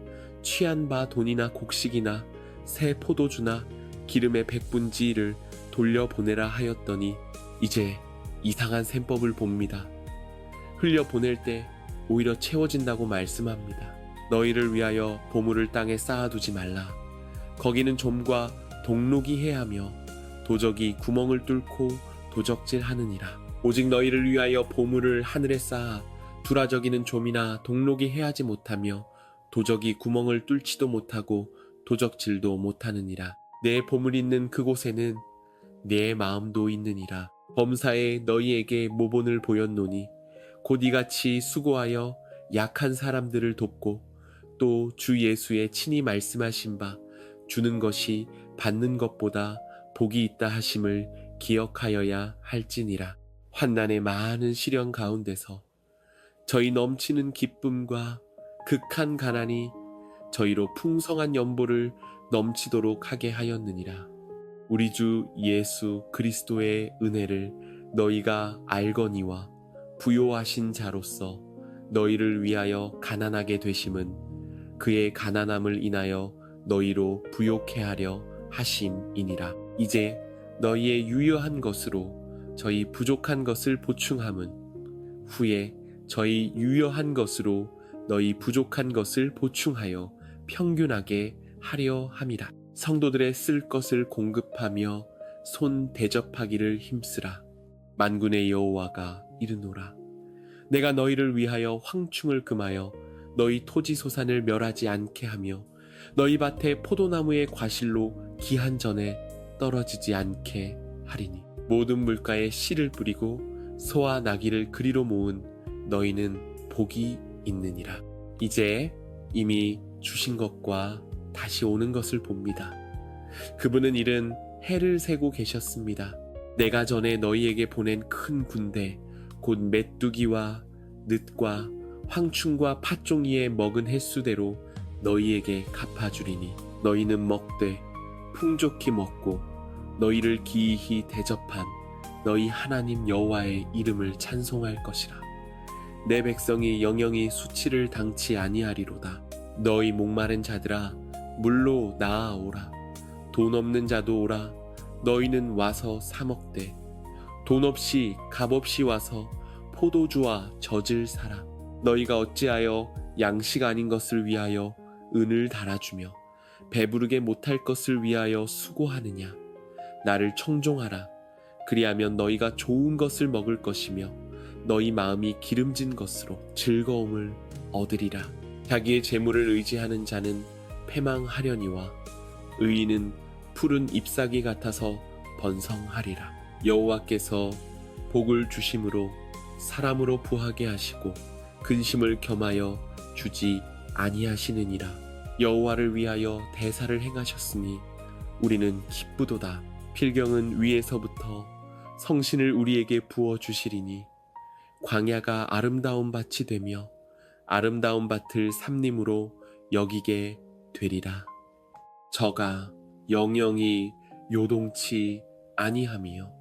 취한 바 돈이나 곡식이나 새 포도주나 기름의 백분지를 돌려보내라 하였더니 이제 이상한 셈법을 봅니다. 흘려보낼 때 오히려 채워진다고 말씀합니다. 너희를 위하여 보물을 땅에 쌓아두지 말라. 거기는 좀과 동록이 해하며 도적이 구멍을 뚫고 도적질하느니라. 오직 너희를 위하여 보물을 하늘에 쌓아 두라저기는 좀이나 동록이 해하지 못하며 도적이 구멍을 뚫지도 못하고 도적질도 못하느니라. 내 보물 있는 그곳에는 내 마음도 있느니라. 범사에 너희에게 모본을 보였노니 곧 이같이 수고하여 약한 사람들을 돕고 또 주 예수의 친히 말씀하신 바 주는 것이 받는 것보다 복이 있다 하심을 기억하여야 할지니라. 환난의 많은 시련 가운데서 저희 넘치는 기쁨과 극한 가난이 저희로 풍성한 연보를 넘치도록 하게 하였느니라. 우리 주 예수 그리스도의 은혜를 너희가 알거니와 부요하신 자로서 너희를 위하여 가난하게 되심은 그의 가난함을 인하여 너희로 부요케 하려 하심이니라. 이제 너희의 유효한 것으로 저희 부족한 것을 보충함은 후에 저희 유효한 것으로 너희 부족한 것을 보충하여 평균하게 하려 함이라. 성도들의 쓸 것을 공급하며 손 대접하기를 힘쓰라. 만군의 여호와가 이르노라. 내가 너희를 위하여 황충을 금하여 너희 토지 소산을 멸하지 않게 하며 너희 밭에 포도나무의 과실로 기한 전에 떨어지지 않게 하리니 모든 물가에 씨를 뿌리고 소와 나귀를 그리로 모은 너희는 복이 있느니라. 이제 이미 주신 것과 다시 오는 것을 봅니다. 그분은 이른 해를 세고 계셨습니다. 내가 전에 너희에게 보낸 큰 군대 곧 메뚜기와 늑과 황충과 팥종이에 먹은 횟수대로 너희에게 갚아주리니 너희는 먹되 풍족히 먹고 너희를 기이히 대접한 너희 하나님 여호와의 이름을 찬송할 것이라. 내 백성이 영영이 수치를 당치 아니하리로다. 너희 목마른 자들아 물로 나아오라. 돈 없는 자도 오라. 너희는 와서 사 먹되 돈 없이 값 없이 와서 포도주와 젖을 사라. 너희가 어찌하여 양식 아닌 것을 위하여 은을 달아주며 배부르게 못할 것을 위하여 수고하느냐. 나를 청종하라. 그리하면 너희가 좋은 것을 먹을 것이며 너희 마음이 기름진 것으로 즐거움을 얻으리라. 자기의 재물을 의지하는 자는 패망하려니와 의인은 푸른 잎사귀 같아서 번성하리라. 여호와께서 복을 주심으로 사람으로 부하게 하시고 근심을 겸하여 주지 아니하시느니라. 여호와를 위하여 대사를 행하셨으니 우리는 기쁘도다. 필경은 위에서부터 성신을 우리에게 부어 주시리니 광야가 아름다운 밭이 되며 아름다운 밭을 삼림으로 여기게 되리라. 저가 영영이 요동치 아니하며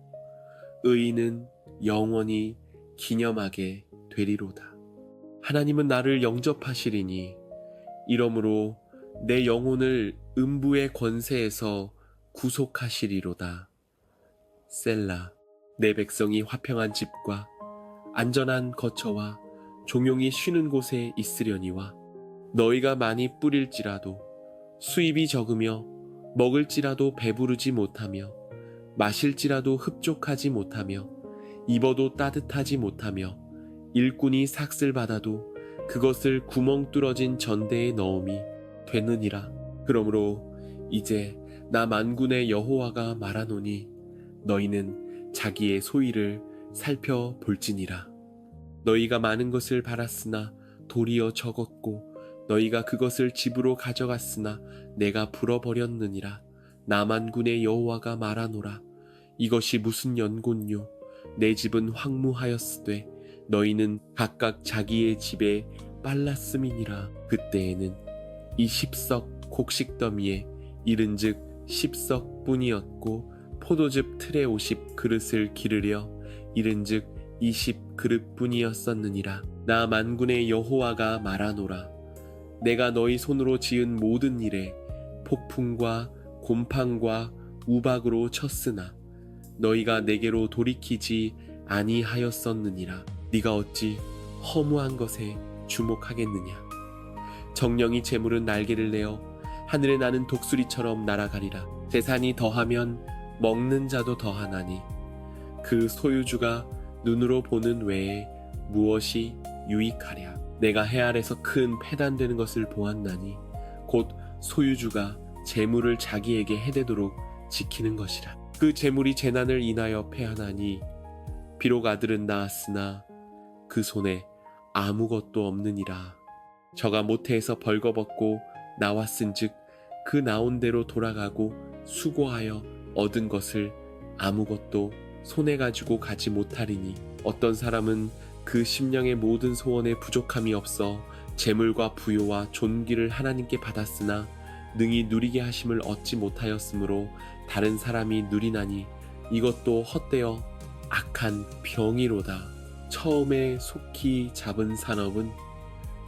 의인은 영원히 기념하게 되리로다. 하나님은 나를 영접하시리니 이러므로 내 영혼을 음부의 권세에서 구속하시리로다. 셀라. 내 백성이 화평한 집과 안전한 거처와 종용이 쉬는 곳에 있으려니와 너희가 많이 뿌릴지라도 수입이 적으며 먹을지라도 배부르지 못하며 마실지라도 흡족하지 못하며 입어도 따뜻하지 못하며 일꾼이 삭슬 받아도 그것을 구멍 뚫어진 전대에 넣음이 되느니라. 그러므로 이제 나 만군의 여호와가 말하노니 너희는 자기의 소위를 살펴볼지니라. 너희가 많은 것을 바랐으나 도리어 적었고 너희가 그것을 집으로 가져갔으나 내가 불어버렸느니라. 나 만군의 여호와가 말하노라. 이것이 무슨 연곤요. 내 집은 황무하였으되 너희는 각각 자기의 집에 빨랐음이니라. 그때에는 이 10석 곡식더미에 이른즉 10석 뿐이었고 포도즙 틀에 50 그릇을 기르려 이른즉 20 그릇뿐이었었느니라. 나 만군의 여호와가 말하노라. 내가 너희 손으로 지은 모든 일에 폭풍과 곰팡과 우박으로 쳤으나 너희가 내게로 돌이키지 아니하였었느니라. 네가 어찌 허무한 것에 주목하겠느냐. 정령이 재물은 날개를 내어 하늘에 나는 독수리처럼 날아가리라. 재산이 더하면 먹는 자도 더하나니 그 소유주가 눈으로 보는 외에 무엇이 유익하랴. 내가 해 아래서 큰 패단되는 것을 보았나니 곧 소유주가 재물을 자기에게 해대도록 지키는 것이라. 그 재물이 재난을 인하여 패하나니 비록 아들은 낳았으나 그 손에 아무것도 없느니라. 저가 모태에서 벌거벗고 나왔은즉 그 나온 대로 돌아가고 수고하여 얻은 것을 아무것도 손에 가지고 가지 못하리니 어떤 사람은 그 심령의 모든 소원에 부족함이 없어 재물과 부요와 존귀를 하나님께 받았으나 능히 누리게 하심을 얻지 못하였으므로 다른 사람이 누리나니 이것도 헛되어 악한 병이로다. 처음에 속히 잡은 산업은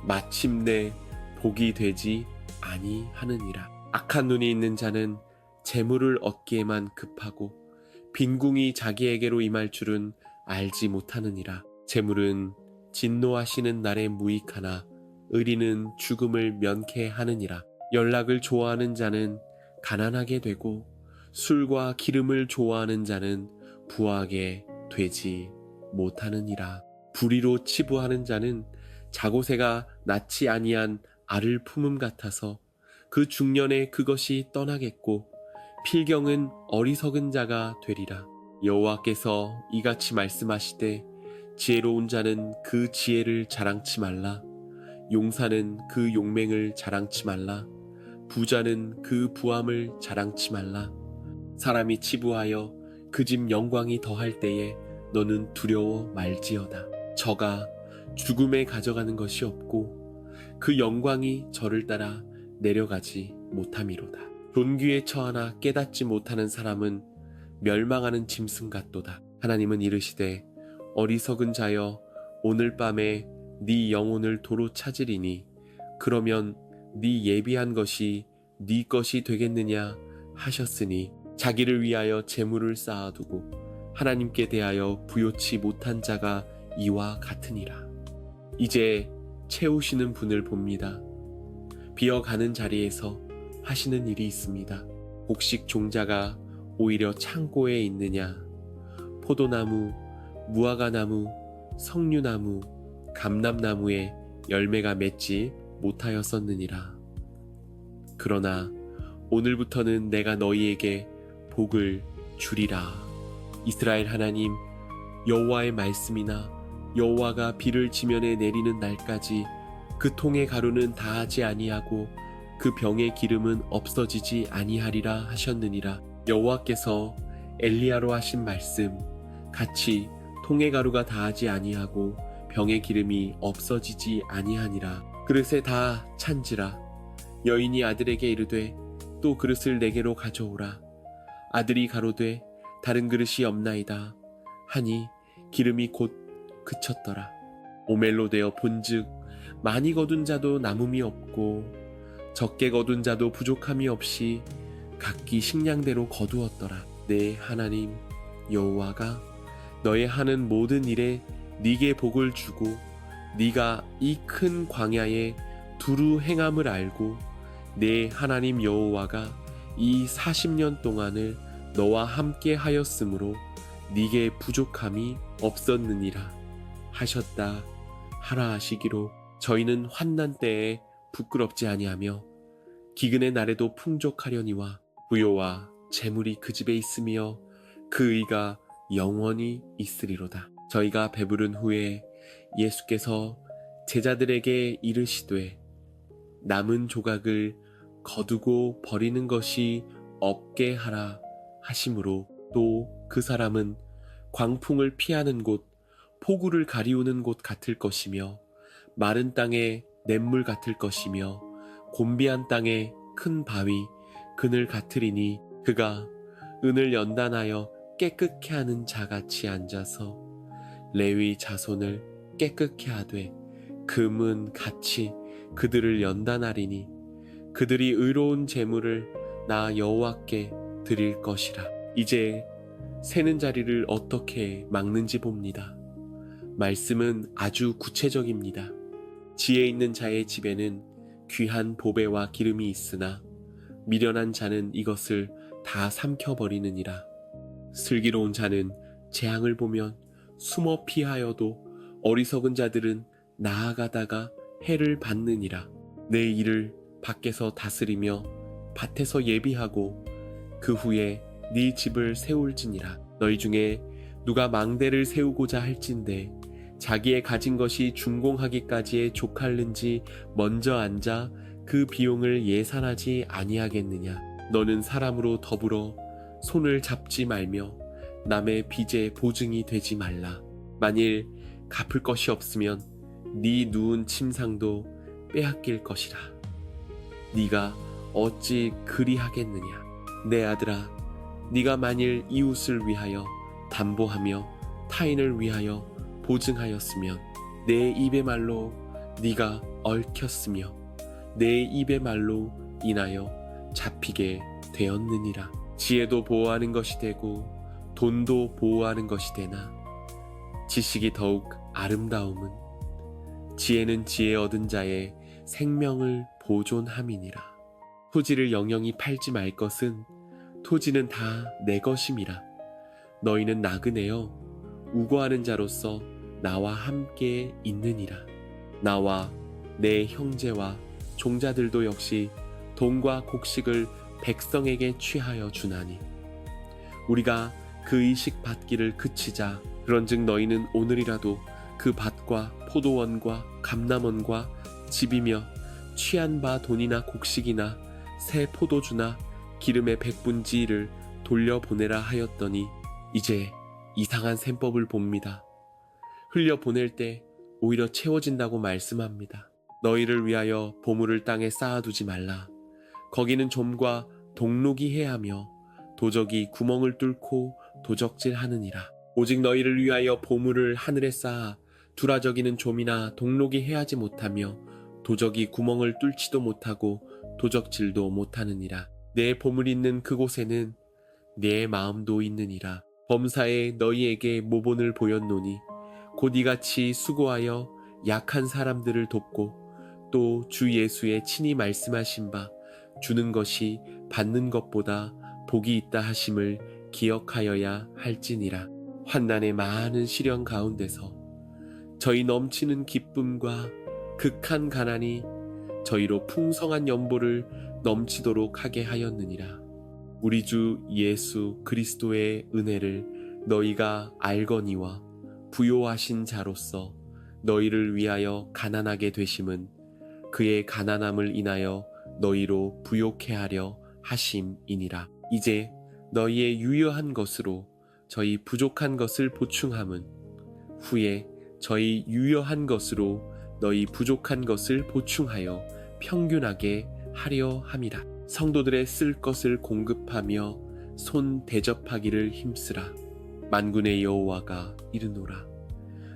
마침내 복이 되지 아니하느니라. 악한 눈이 있는 자는 재물을 얻기에만 급하고 빈궁이 자기에게로 임할 줄은 알지 못하느니라. 재물은 진노하시는 날에 무익하나 의리는 죽음을 면케하느니라. 연락을 좋아하는 자는 가난하게 되고 술과 기름을 좋아하는 자는 부하게 되지 못하느니라. 불의로 치부하는 자는 자고새가 낳지 아니한 알을 품음 같아서 그 중년에 그것이 떠나겠고 필경은 어리석은 자가 되리라. 여호와께서 이같이 말씀하시되 지혜로운 자는 그 지혜를 자랑치 말라. 용사는 그 용맹을 자랑치 말라. 부자는 그 부함을 자랑치 말라. 사람이 치부하여 그 집 영광이 더할 때에 너는 두려워 말지어다. 저가 죽음에 가져가는 것이 없고 그 영광이 저를 따라 내려가지 못함이로다. 존귀에 처하나 깨닫지 못하는 사람은 멸망하는 짐승 같도다. 하나님은 이르시되 어리석은 자여 오늘 밤에 네 영혼을 도로 찾으리니 그러면 네 예비한 것이 네 것이 되겠느냐 하셨으니 자기를 위하여 재물을 쌓아두고 하나님께 대하여 부요치 못한 자가 이와 같으니라. 이제 채우시는 분을 봅니다. 비어가는 자리에서 하시는 일이 있습니다. 곡식 종자가 오히려 창고에 있느냐, 포도나무, 무화과나무, 석류나무, 감람나무에 열매가 맺지 못하였었느니라. 그러나 오늘부터는 내가 너희에게 복을 주리라. 이스라엘 하나님 여호와의 말씀이나 여호와가 비를 지면에 내리는 날까지 그 통의 가루는 다하지 아니하고 그 병의 기름은 없어지지 아니하리라 하셨느니라. 여호와께서 엘리야로 하신 말씀 같이 통의 가루가 다하지 아니하고 병의 기름이 없어지지 아니하니라. 그릇에 다 찬지라. 여인이 아들에게 이르되 또 그릇을 내게로 가져오라. 아들이 가로되 다른 그릇이 없나이다 하니 기름이 곧 그쳤더라. 오멜로 되어 본즉 많이 거둔 자도 남음이 없고 적게 거둔 자도 부족함이 없이 각기 식량대로 거두었더라. 내 하나님 여호와가 너의 하는 모든 일에 네게 복을 주고 네가 이 큰 광야에 두루 행함을 알고 내 하나님 여호와가 이 40년 동안을 너와 함께 하였으므로 네게 부족함이 없었느니라 하셨다 하라 하시기로 저희는 환난 때에 부끄럽지 아니하며 기근의 날에도 풍족하려니와 부요와 재물이 그 집에 있으며 그 의가 영원히 있으리로다. 저희가 배부른 후에 예수께서 제자들에게 이르시되 남은 조각을 거두고 버리는 것이 없게 하라 하심으로 또 그 사람은 광풍을 피하는 곳 폭우를 가리우는 곳 같을 것이며 마른 땅에 냇물 같을 것이며 곤비한 땅에 큰 바위 그늘 같으리니 그가 은을 연단하여 깨끗게 하는 자같이 앉아서 레위 자손을 깨끗게 하되 금은 같이 그들을 연단하리니 그들이 의로운 제물을 나 여호와께 드릴 것이라. 이제 세는 자리를 어떻게 막는지 봅니다. 말씀은 아주 구체적입니다. 지혜 있는 자의 집에는 귀한 보배와 기름이 있으나 미련한 자는 이것을 다 삼켜버리느니라. 슬기로운 자는 재앙을 보면 숨어 피하여도 어리석은 자들은 나아가다가 해를 받느니라. 내 일을 밖에서 다스리며 밭에서 예비하고 그 후에 네 집을 세울지니라. 너희 중에 누가 망대를 세우고자 할진대 자기의 가진 것이 준공하기까지에 족할는지 먼저 앉아 그 비용을 예산하지 아니하겠느냐. 너는 사람으로 더불어 손을 잡지 말며 남의 빚에 보증이 되지 말라. 만일 갚을 것이 없으면 네 누운 침상도 빼앗길 것이라. 네가 어찌 그리하겠느냐. 내 아들아, 네가 만일 이웃을 위하여 담보하며 타인을 위하여 보증하였으면 내 입의 말로 네가 얽혔으며 내 입의 말로 인하여 잡히게 되었느니라. 지혜도 보호하는 것이 되고 돈도 보호하는 것이 되나 지식이 더욱 아름다움은 지혜는 지혜 얻은 자의 생명을 보존함이니라. 토지를 영영히 팔지 말 것은 토지는 다 내 것임이라. 너희는 나그네여 우거하는 자로서 나와 함께 있느니라. 나와 내 형제와 종자들도 역시 돈과 곡식을 백성에게 취하여 주나니 우리가 그 의식 받기를 그치자. 그런즉 너희는 오늘이라도 그 밭과 포도원과 감람원과 집이며 취한 바 돈이나 곡식이나 새 포도주나 기름의 백분지를 돌려보내라 하였더니 이제 이상한 셈법을 봅니다. 흘려보낼 때 오히려 채워진다고 말씀합니다. 너희를 위하여 보물을 땅에 쌓아두지 말라. 거기는 좀과 동록이 해하며 도적이 구멍을 뚫고 도적질하느니라. 오직 너희를 위하여 보물을 하늘에 쌓아 두라저기는 좀이나 동록이 해하지 못하며 도적이 구멍을 뚫지도 못하고 도적질도 못하느니라. 내 보물 있는 그곳에는 내 마음도 있느니라. 범사에 너희에게 모본을 보였노니 곧 이같이 수고하여 약한 사람들을 돕고 또 주 예수의 친히 말씀하신 바 주는 것이 받는 것보다 복이 있다 하심을 기억하여야 할지니라. 환난의 많은 시련 가운데서 저희 넘치는 기쁨과 극한 가난이 저희로 풍성한 연보를 넘치도록 하게 하였느니라. 우리 주 예수 그리스도의 은혜를 너희가 알거니와 부요하신 자로서 너희를 위하여 가난하게 되심은 그의 가난함을 인하여 너희로 부요케 하려 하심이니라. 이제 너희의 유효한 것으로 저희 부족한 것을 보충함은 후에 저희 유효한 것으로 너희 부족한 것을 보충하여 평균하게 하려 함이라. 성도들의 쓸 것을 공급하며 손 대접하기를 힘쓰라. 만군의 여호와가 이르노라.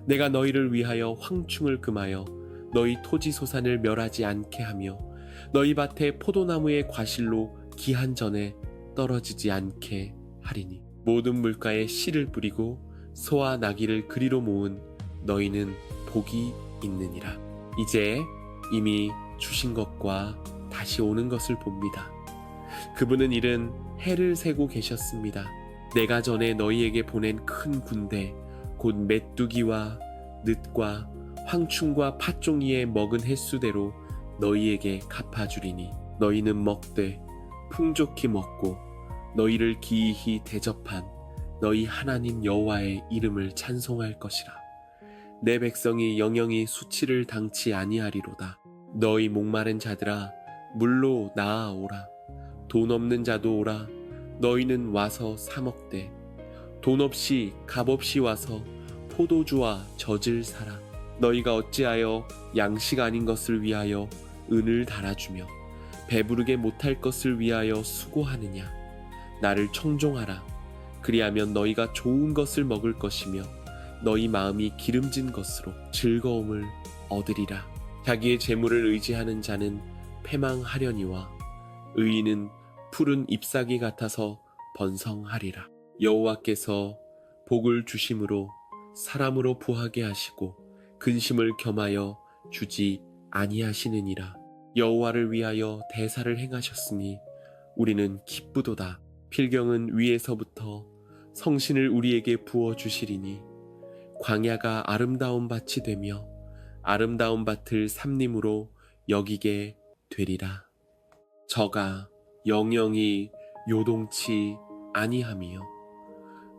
내가 너희를 위하여 황충을 금하여 너희 토지 소산을 멸하지 않게 하며 너희 밭에 포도나무의 과실로 기한 전에 떨어지지 않게 하리니 모든 물가에 씨를 뿌리고 소와 나귀를 그리로 모은 너희는 복이 있느니라. 이제 이미 주신 것과 다시 오는 것을 봅니다. 그분은 이른 해를 세고 계셨습니다. 내가 전에 너희에게 보낸 큰 군대 곧 메뚜기와 늑과 황충과 팥종이에 먹은 횟수대로 너희에게 갚아주리니 너희는 먹되 풍족히 먹고 너희를 기이히 대접한 너희 하나님 여호와의 이름을 찬송할 것이라. 내 백성이 영영이 수치를 당치 아니하리로다. 너희 목마른 자들아 물로 나아오라. 돈 없는 자도 오라. 너희는 와서 사 먹되 돈 없이 값 없이 와서 포도주와 젖을 사라. 너희가 어찌하여 양식 아닌 것을 위하여 은을 달아주며 배부르게 못할 것을 위하여 수고하느냐. 나를 청종하라. 그리하면 너희가 좋은 것을 먹을 것이며 너희 마음이 기름진 것으로 즐거움을 얻으리라. 자기의 재물을 의지하는 자는 패망하려니와 의인은 푸른 잎사귀 같아서 번성하리라. 여호와께서 복을 주심으로 사람으로 부하게 하시고 근심을 겸하여 주지 아니하시느니라. 여호와를 위하여 대사를 행하셨으니 우리는 기쁘도다. 필경은 위에서부터 성신을 우리에게 부어 주시리니 광야가 아름다운 밭이 되며 아름다운 밭을 삼림으로 여기게 되리라. 저가 영영이 요동치 아니하며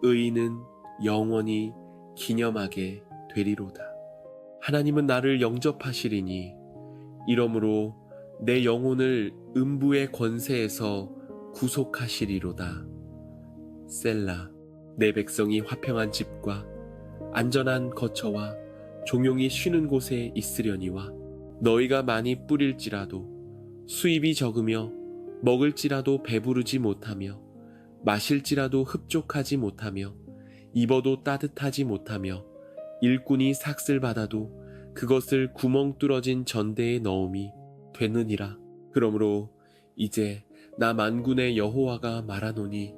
의인은 영원히 기념하게 되리로다. 하나님은 나를 영접하시리니 이러므로 내 영혼을 음부의 권세에서 구속하시리로다. 셀라. 내 백성이 화평한 집과 안전한 거처와 종용이 쉬는 곳에 있으려니와 너희가 많이 뿌릴지라도 수입이 적으며 먹을지라도 배부르지 못하며 마실지라도 흡족하지 못하며 입어도 따뜻하지 못하며 일꾼이 삭슬 받아도 그것을 구멍 뚫어진 전대에 넣음이 되느니라. 그러므로 이제 나 만군의 여호와가 말하노니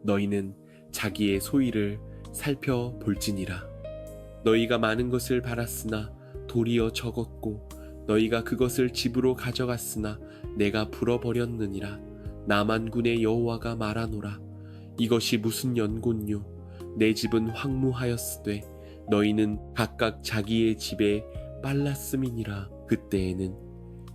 너희는 자기의 소위를 살펴볼지니라. 너희가 많은 것을 바랐으나 도리어 적었고 너희가 그것을 집으로 가져갔으나 내가 불어버렸느니라. 나 만군의 여호와가 말하노라. 이것이 무슨 연곤요. 내 집은 황무하였으되 너희는 각각 자기의 집에 빨랐음이니라. 그때에는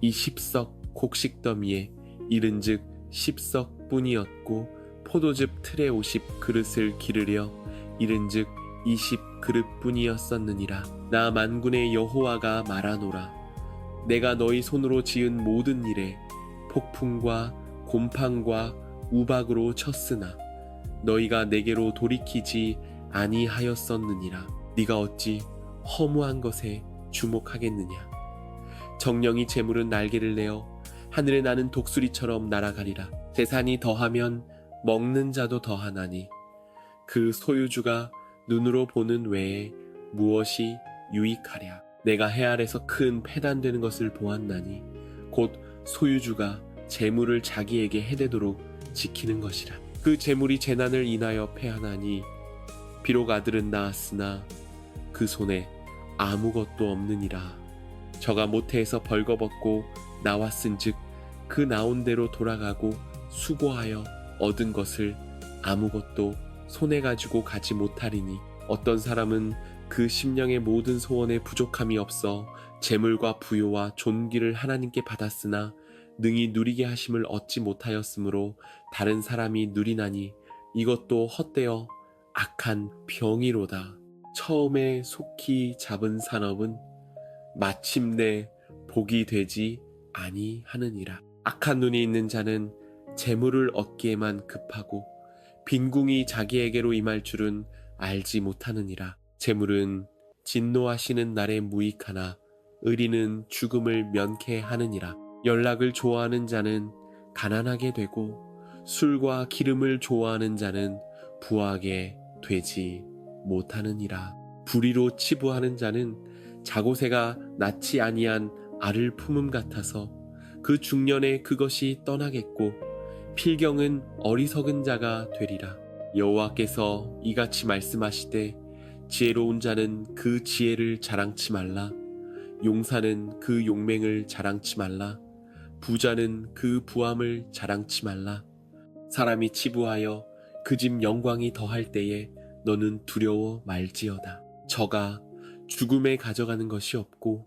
이 10석 곡식더미에 이른즉 10석 뿐이었고 포도즙 틀에 50 그릇을 기르려 이른즉 20 그릇뿐이었었느니라. 나 만군의 여호와가 말하노라. 내가 너희 손으로 지은 모든 일에 폭풍과 곰팡과 우박으로 쳤으나 너희가 내게로 돌이키지 아니하였었느니라. 네가 어찌 허무한 것에 주목하겠느냐. 정령이 재물은 날개를 내어 하늘에 나는 독수리처럼 날아가리라. 재산이 더하면 먹는 자도 더하나니 그 소유주가 눈으로 보는 외에 무엇이 유익하랴. 내가 해 아래서 큰 패단되는 것을 보았나니 곧 소유주가 재물을 자기에게 해대도록 지키는 것이라. 그 재물이 재난을 인하여 패하나니 비록 아들은 낳았으나 그 손에 아무것도 없느니라. 저가 모태에서 벌거벗고 나왔은즉 그 나온 대로 돌아가고 수고하여 얻은 것을 아무것도 손에 가지고 가지 못하리니 어떤 사람은 그 심령의 모든 소원에 부족함이 없어 재물과 부요와 존귀를 하나님께 받았으나 능히 누리게 하심을 얻지 못하였으므로 다른 사람이 누리나니 이것도 헛되어 악한 병이로다. 처음에 속히 잡은 산업은 마침내 복이 되지 아니하느니라. 악한 눈이 있는 자는 재물을 얻기에만 급하고 빈궁이 자기에게로 임할 줄은 알지 못하느니라. 재물은 진노하시는 날에 무익하나 의리는 죽음을 면케하느니라. 연락을 좋아하는 자는 가난하게 되고 술과 기름을 좋아하는 자는 부하게 되지 못하느니라. 불의로 치부하는 자는 자고새가 낳지 아니한 알을 품음 같아서 그 중년에 그것이 떠나겠고 필경은 어리석은 자가 되리라. 여호와께서 이같이 말씀하시되 지혜로운 자는 그 지혜를 자랑치 말라. 용사는 그 용맹을 자랑치 말라. 부자는 그 부함을 자랑치 말라. 사람이 치부하여 그 집 영광이 더할 때에 너는 두려워 말지어다. 저가 죽음에 가져가는 것이 없고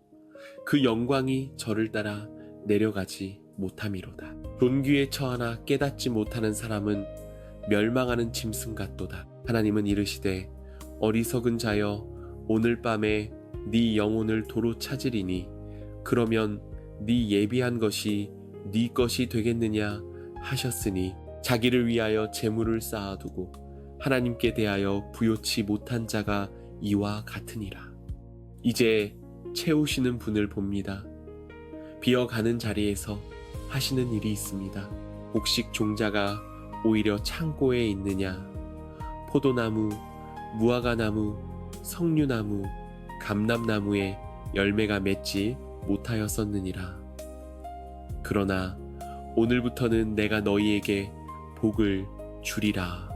그 영광이 저를 따라 내려가지 못함이로다. 존귀에 처하나 깨닫지 못하는 사람은 멸망하는 짐승 같도다. 하나님은 이르시되 어리석은 자여 오늘 밤에 네 영혼을 도로 찾으리니 그러면 네 예비한 것이 네 것이 되겠느냐 하셨으니 자기를 위하여 재물을 쌓아두고 하나님께 대하여 부요치 못한 자가 이와 같으니라. 이제 채우시는 분을 봅니다. 비어가는 자리에서 하시는 일이 있습니다. 곡식 종자가 오히려 창고에 있느냐. 포도나무, 무화과나무, 석류나무, 감람나무에 열매가 맺지 못하였었느니라. 그러나 오늘부터는 내가 너희에게 복을 주리라.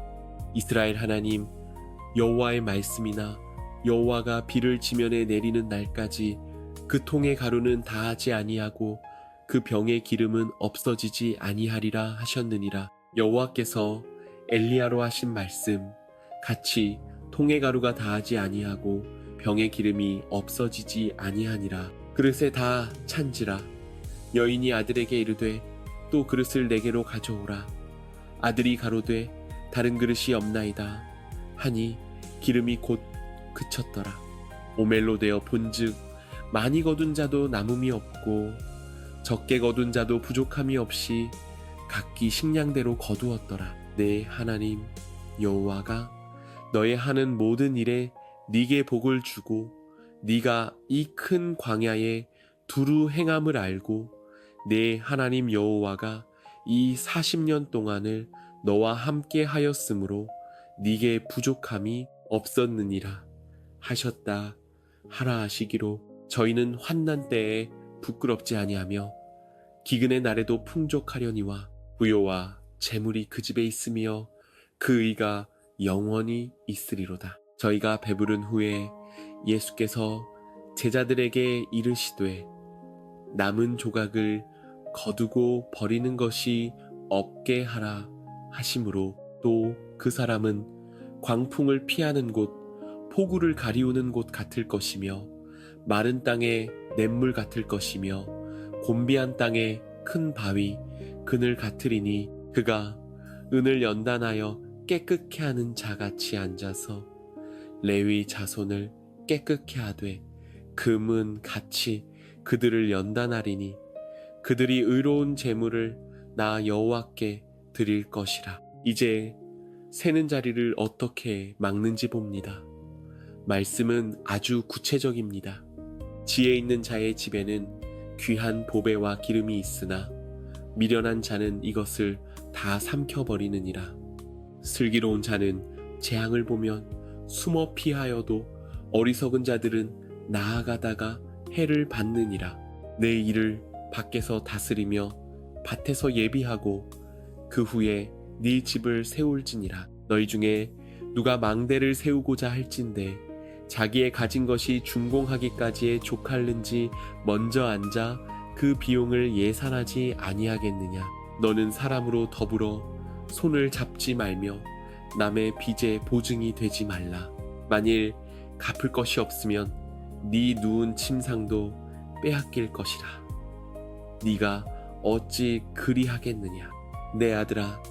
이스라엘 하나님 여호와의 말씀이나 여호와가 비를 지면에 내리는 날까지 그 통의 가루는 다하지 아니하고 그 병의 기름은 없어지지 아니하리라 하셨느니라. 여호와께서 엘리야로 하신 말씀 같이 통의 가루가 다하지 아니하고 병의 기름이 없어지지 아니하니라. 그릇에 다 찬지라. 여인이 아들에게 이르되 또 그릇을 내게로 가져오라. 아들이 가로되 다른 그릇이 없나이다 하니 기름이 곧 그쳤더라. 오멜로 되어 본즉 많이 거둔 자도 남음이 없고 적게 거둔 자도 부족함이 없이 각기 식량대로 거두었더라. 내 하나님 여호와가 너의 하는 모든 일에 네게 복을 주고 네가 이 큰 광야에 두루 행함을 알고 내 하나님 여호와가 이 40년 동안을 너와 함께 하였으므로 네게 부족함이 없었느니라 하셨다 하라 하시기로 저희는 환난 때에 부끄럽지 아니하며 기근의 날에도 풍족하려니와 부요와 재물이 그 집에 있으며 그 의가 영원히 있으리로다. 저희가 배부른 후에 예수께서 제자들에게 이르시되 남은 조각을 거두고 버리는 것이 없게 하라 하심으로 또 그 사람은 광풍을 피하는 곳 폭우를 가리우는 곳 같을 것이며 마른 땅에 냇물 같을 것이며 곤비한 땅에 큰 바위 그늘 같으리니 그가 은을 연단하여 깨끗게 하는 자같이 앉아서 레위 자손을 깨끗게 하되 금은 같이 그들을 연단하리니 그들이 의로운 제물을 나 여호와께 드릴 것이라. 이제 세는 자리를 어떻게 막는지 봅니다. 말씀은 아주 구체적입니다. 지혜 있는 자의 집에는 귀한 보배와 기름이 있으나 미련한 자는 이것을 다 삼켜버리느니라. 슬기로운 자는 재앙을 보면 숨어 피하여도 어리석은 자들은 나아가다가 해를 받느니라. 내 일을 밖에서 다스리며 밭에서 예비하고 그 후에 네 집을 세울지니라. 너희 중에 누가 망대를 세우고자 할진대 자기의 가진 것이 준공하기까지에 족할는지 먼저 앉아 그 비용을 예산하지 아니하겠느냐. 너는 사람으로 더불어 손을 잡지 말며 남의 빚에 보증이 되지 말라. 만일 갚을 것이 없으면 네 누운 침상도 빼앗길 것이라. 네가 어찌 그리하겠느냐. 내 아들아,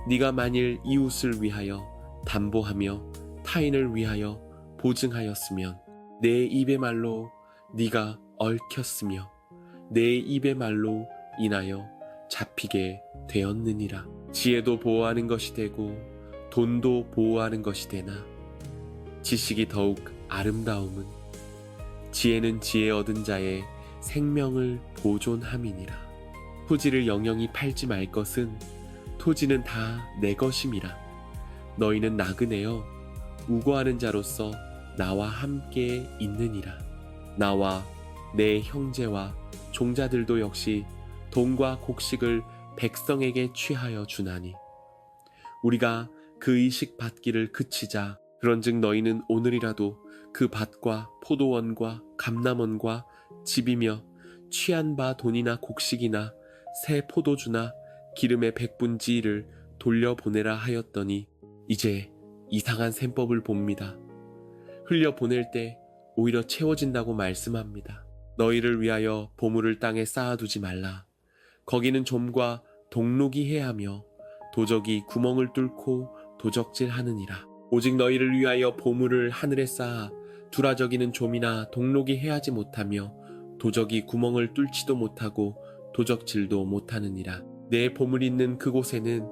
네가 만일 이웃을 위하여 담보하며 타인을 위하여 보증하였으면 내 입의 말로 네가 얽혔으며 내 입의 말로 인하여 잡히게 되었느니라. 지혜도 보호하는 것이 되고 돈도 보호하는 것이 되나 지식이 더욱 아름다움은 지혜는 지혜 얻은 자의 생명을 보존함이니라. 토지를 영영히 팔지 말 것은 토지는 다 내 것임이라. 너희는 나그네여 우고하는 자로서 나와 함께 있느니라. 나와 내 형제와 종자들도 역시 돈과 곡식을 백성에게 취하여 주나니 우리가 그 의식 받기를 그치자. 그런즉 너희는 오늘이라도 그 밭과 포도원과 감람원과 집이며 취한 바 돈이나 곡식이나 새 포도주나 기름의 백분지를 돌려보내라 하였더니 이제 이상한 셈법을 봅니다. 흘려보낼 때 오히려 채워진다고 말씀합니다. 너희를 위하여 보물을 땅에 쌓아두지 말라. 거기는 좀과 동록이 해하며 도적이 구멍을 뚫고 도적질하느니라. 오직 너희를 위하여 보물을 하늘에 쌓아 두라저기는 좀이나 동록이 해하지 못하며 도적이 구멍을 뚫지도 못하고 도적질도 못하느니라. 내 보물 있는 그곳에는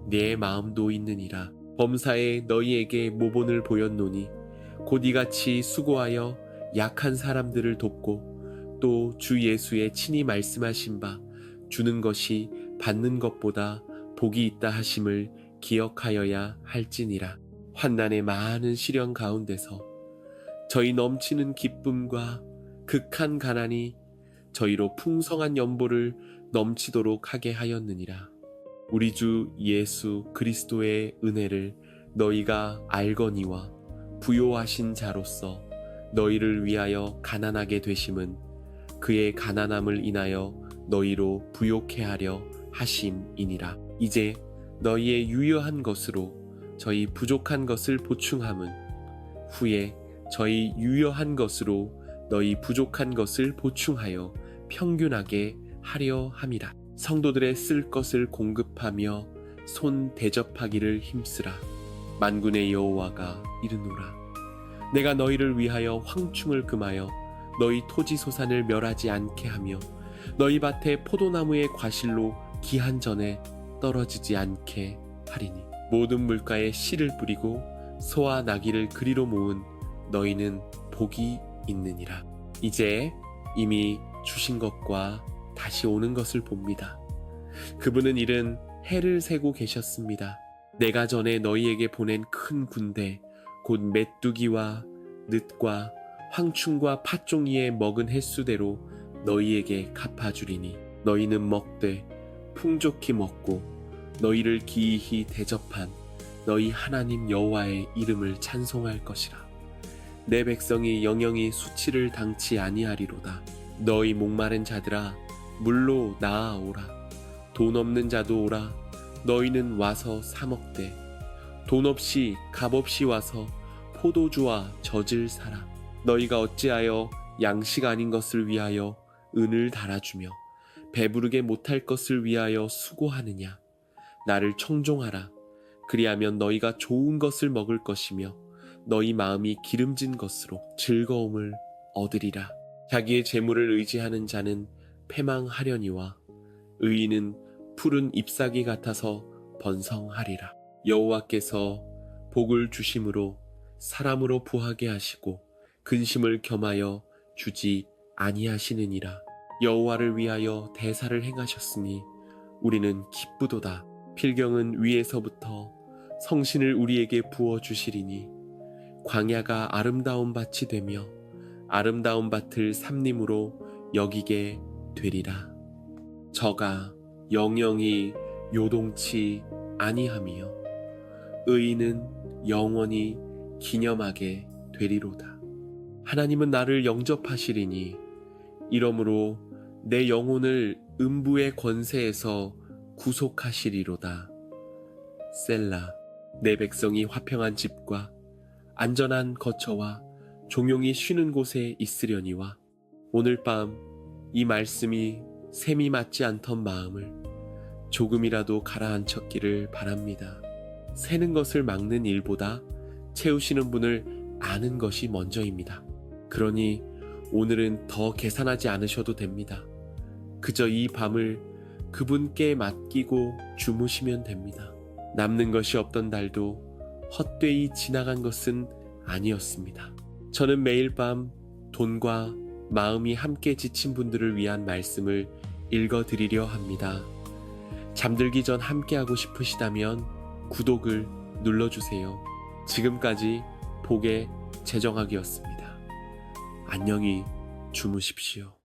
내 마음도 있느니라. 범사에 너희에게 모본을 보였노니 곧 이같이 수고하여 약한 사람들을 돕고 또 주 예수의 친히 말씀하신 바 주는 것이 받는 것보다 복이 있다 하심을 기억하여야 할지니라. 환난의 많은 시련 가운데서 저희 넘치는 기쁨과 극한 가난이 저희로 풍성한 연보를 넘치도록 하게 하였느니라. 우리 주 예수 그리스도의 은혜를 너희가 알거니와 부요하신 자로서 너희를 위하여 가난하게 되심은 그의 가난함을 인하여 너희로 부요케 하려 하심이니라. 이제 너희의 유효한 것으로 저희 부족한 것을 보충함은 후에 저희 유효한 것으로 너희 부족한 것을 보충하여 평균하게 하려 함이라. 성도들의 쓸 것을 공급하며 손 대접하기를 힘쓰라. 만군의 여호와가 이르노라. 내가 너희를 위하여 황충을 금하여 너희 토지 소산을 멸하지 않게 하며 너희 밭에 포도나무의 과실로 기한 전에 떨어지지 않게 하리니 모든 물가에 씨를 뿌리고 소와 나귀를 그리로 모은 너희는 복이 있느니라. 이제 이미 주신 것과 다시 오는 것을 봅니다. 그분은 이른 해를 세고 계셨습니다. 내가 전에 너희에게 보낸 큰 군대 곧 메뚜기와 늑과 황충과 팥종이에 먹은 횟수대로 너희에게 갚아주리니 너희는 먹되 풍족히 먹고 너희를 기이히 대접한 너희 하나님 여호와의 이름을 찬송할 것이라. 내 백성이 영영이 수치를 당치 아니하리로다. 너희 목마른 자들아 물로 나아오라. 돈 없는 자도 오라. 너희는 와서 사 먹되 돈 없이 값 없이 와서 포도주와 젖을 사라. 너희가 어찌하여 양식 아닌 것을 위하여 은을 달아주며 배부르게 못할 것을 위하여 수고하느냐. 나를 청종하라. 그리하면 너희가 좋은 것을 먹을 것이며 너희 마음이 기름진 것으로 즐거움을 얻으리라. 자기의 재물을 의지하는 자는 패망하려니와 의인은 푸른 잎사귀 같아서 번성하리라. 여호와께서 복을 주심으로 사람으로 부하게 하시고 근심을 겸하여 주지 아니하시느니라. 여호와를 위하여 대사를 행하셨으니 우리는 기쁘도다. 필경은 위에서부터 성신을 우리에게 부어 주시리니 광야가 아름다운 밭이 되며 아름다운 밭을 삼림으로 여기게 되리라. 저가 영영이 요동치 아니하며 의인은 영원히 기념하게 되리로다. 하나님은 나를 영접하시리니 이러므로 내 영혼을 음부의 권세에서 구속하시리로다. 셀라. 내 백성이 화평한 집과 안전한 거처와 종용이 쉬는 곳에 있으려니와 오늘 밤 이 말씀이 셈이 맞지 않던 마음을 조금이라도 가라앉혔기를 바랍니다. 새는 것을 막는 일보다 채우시는 분을 아는 것이 먼저입니다. 그러니 오늘은 더 계산하지 않으셔도 됩니다. 그저 이 밤을 그분께 맡기고 주무시면 됩니다. 남는 것이 없던 달도 헛되이 지나간 것은 아니었습니다. 저는 매일 밤 돈과 마음이 함께 지친 분들을 위한 말씀을 읽어드리려 합니다. 잠들기 전 함께하고 싶으시다면 구독을 눌러주세요. 지금까지 복의 재정학이었습니다. 안녕히 주무십시오.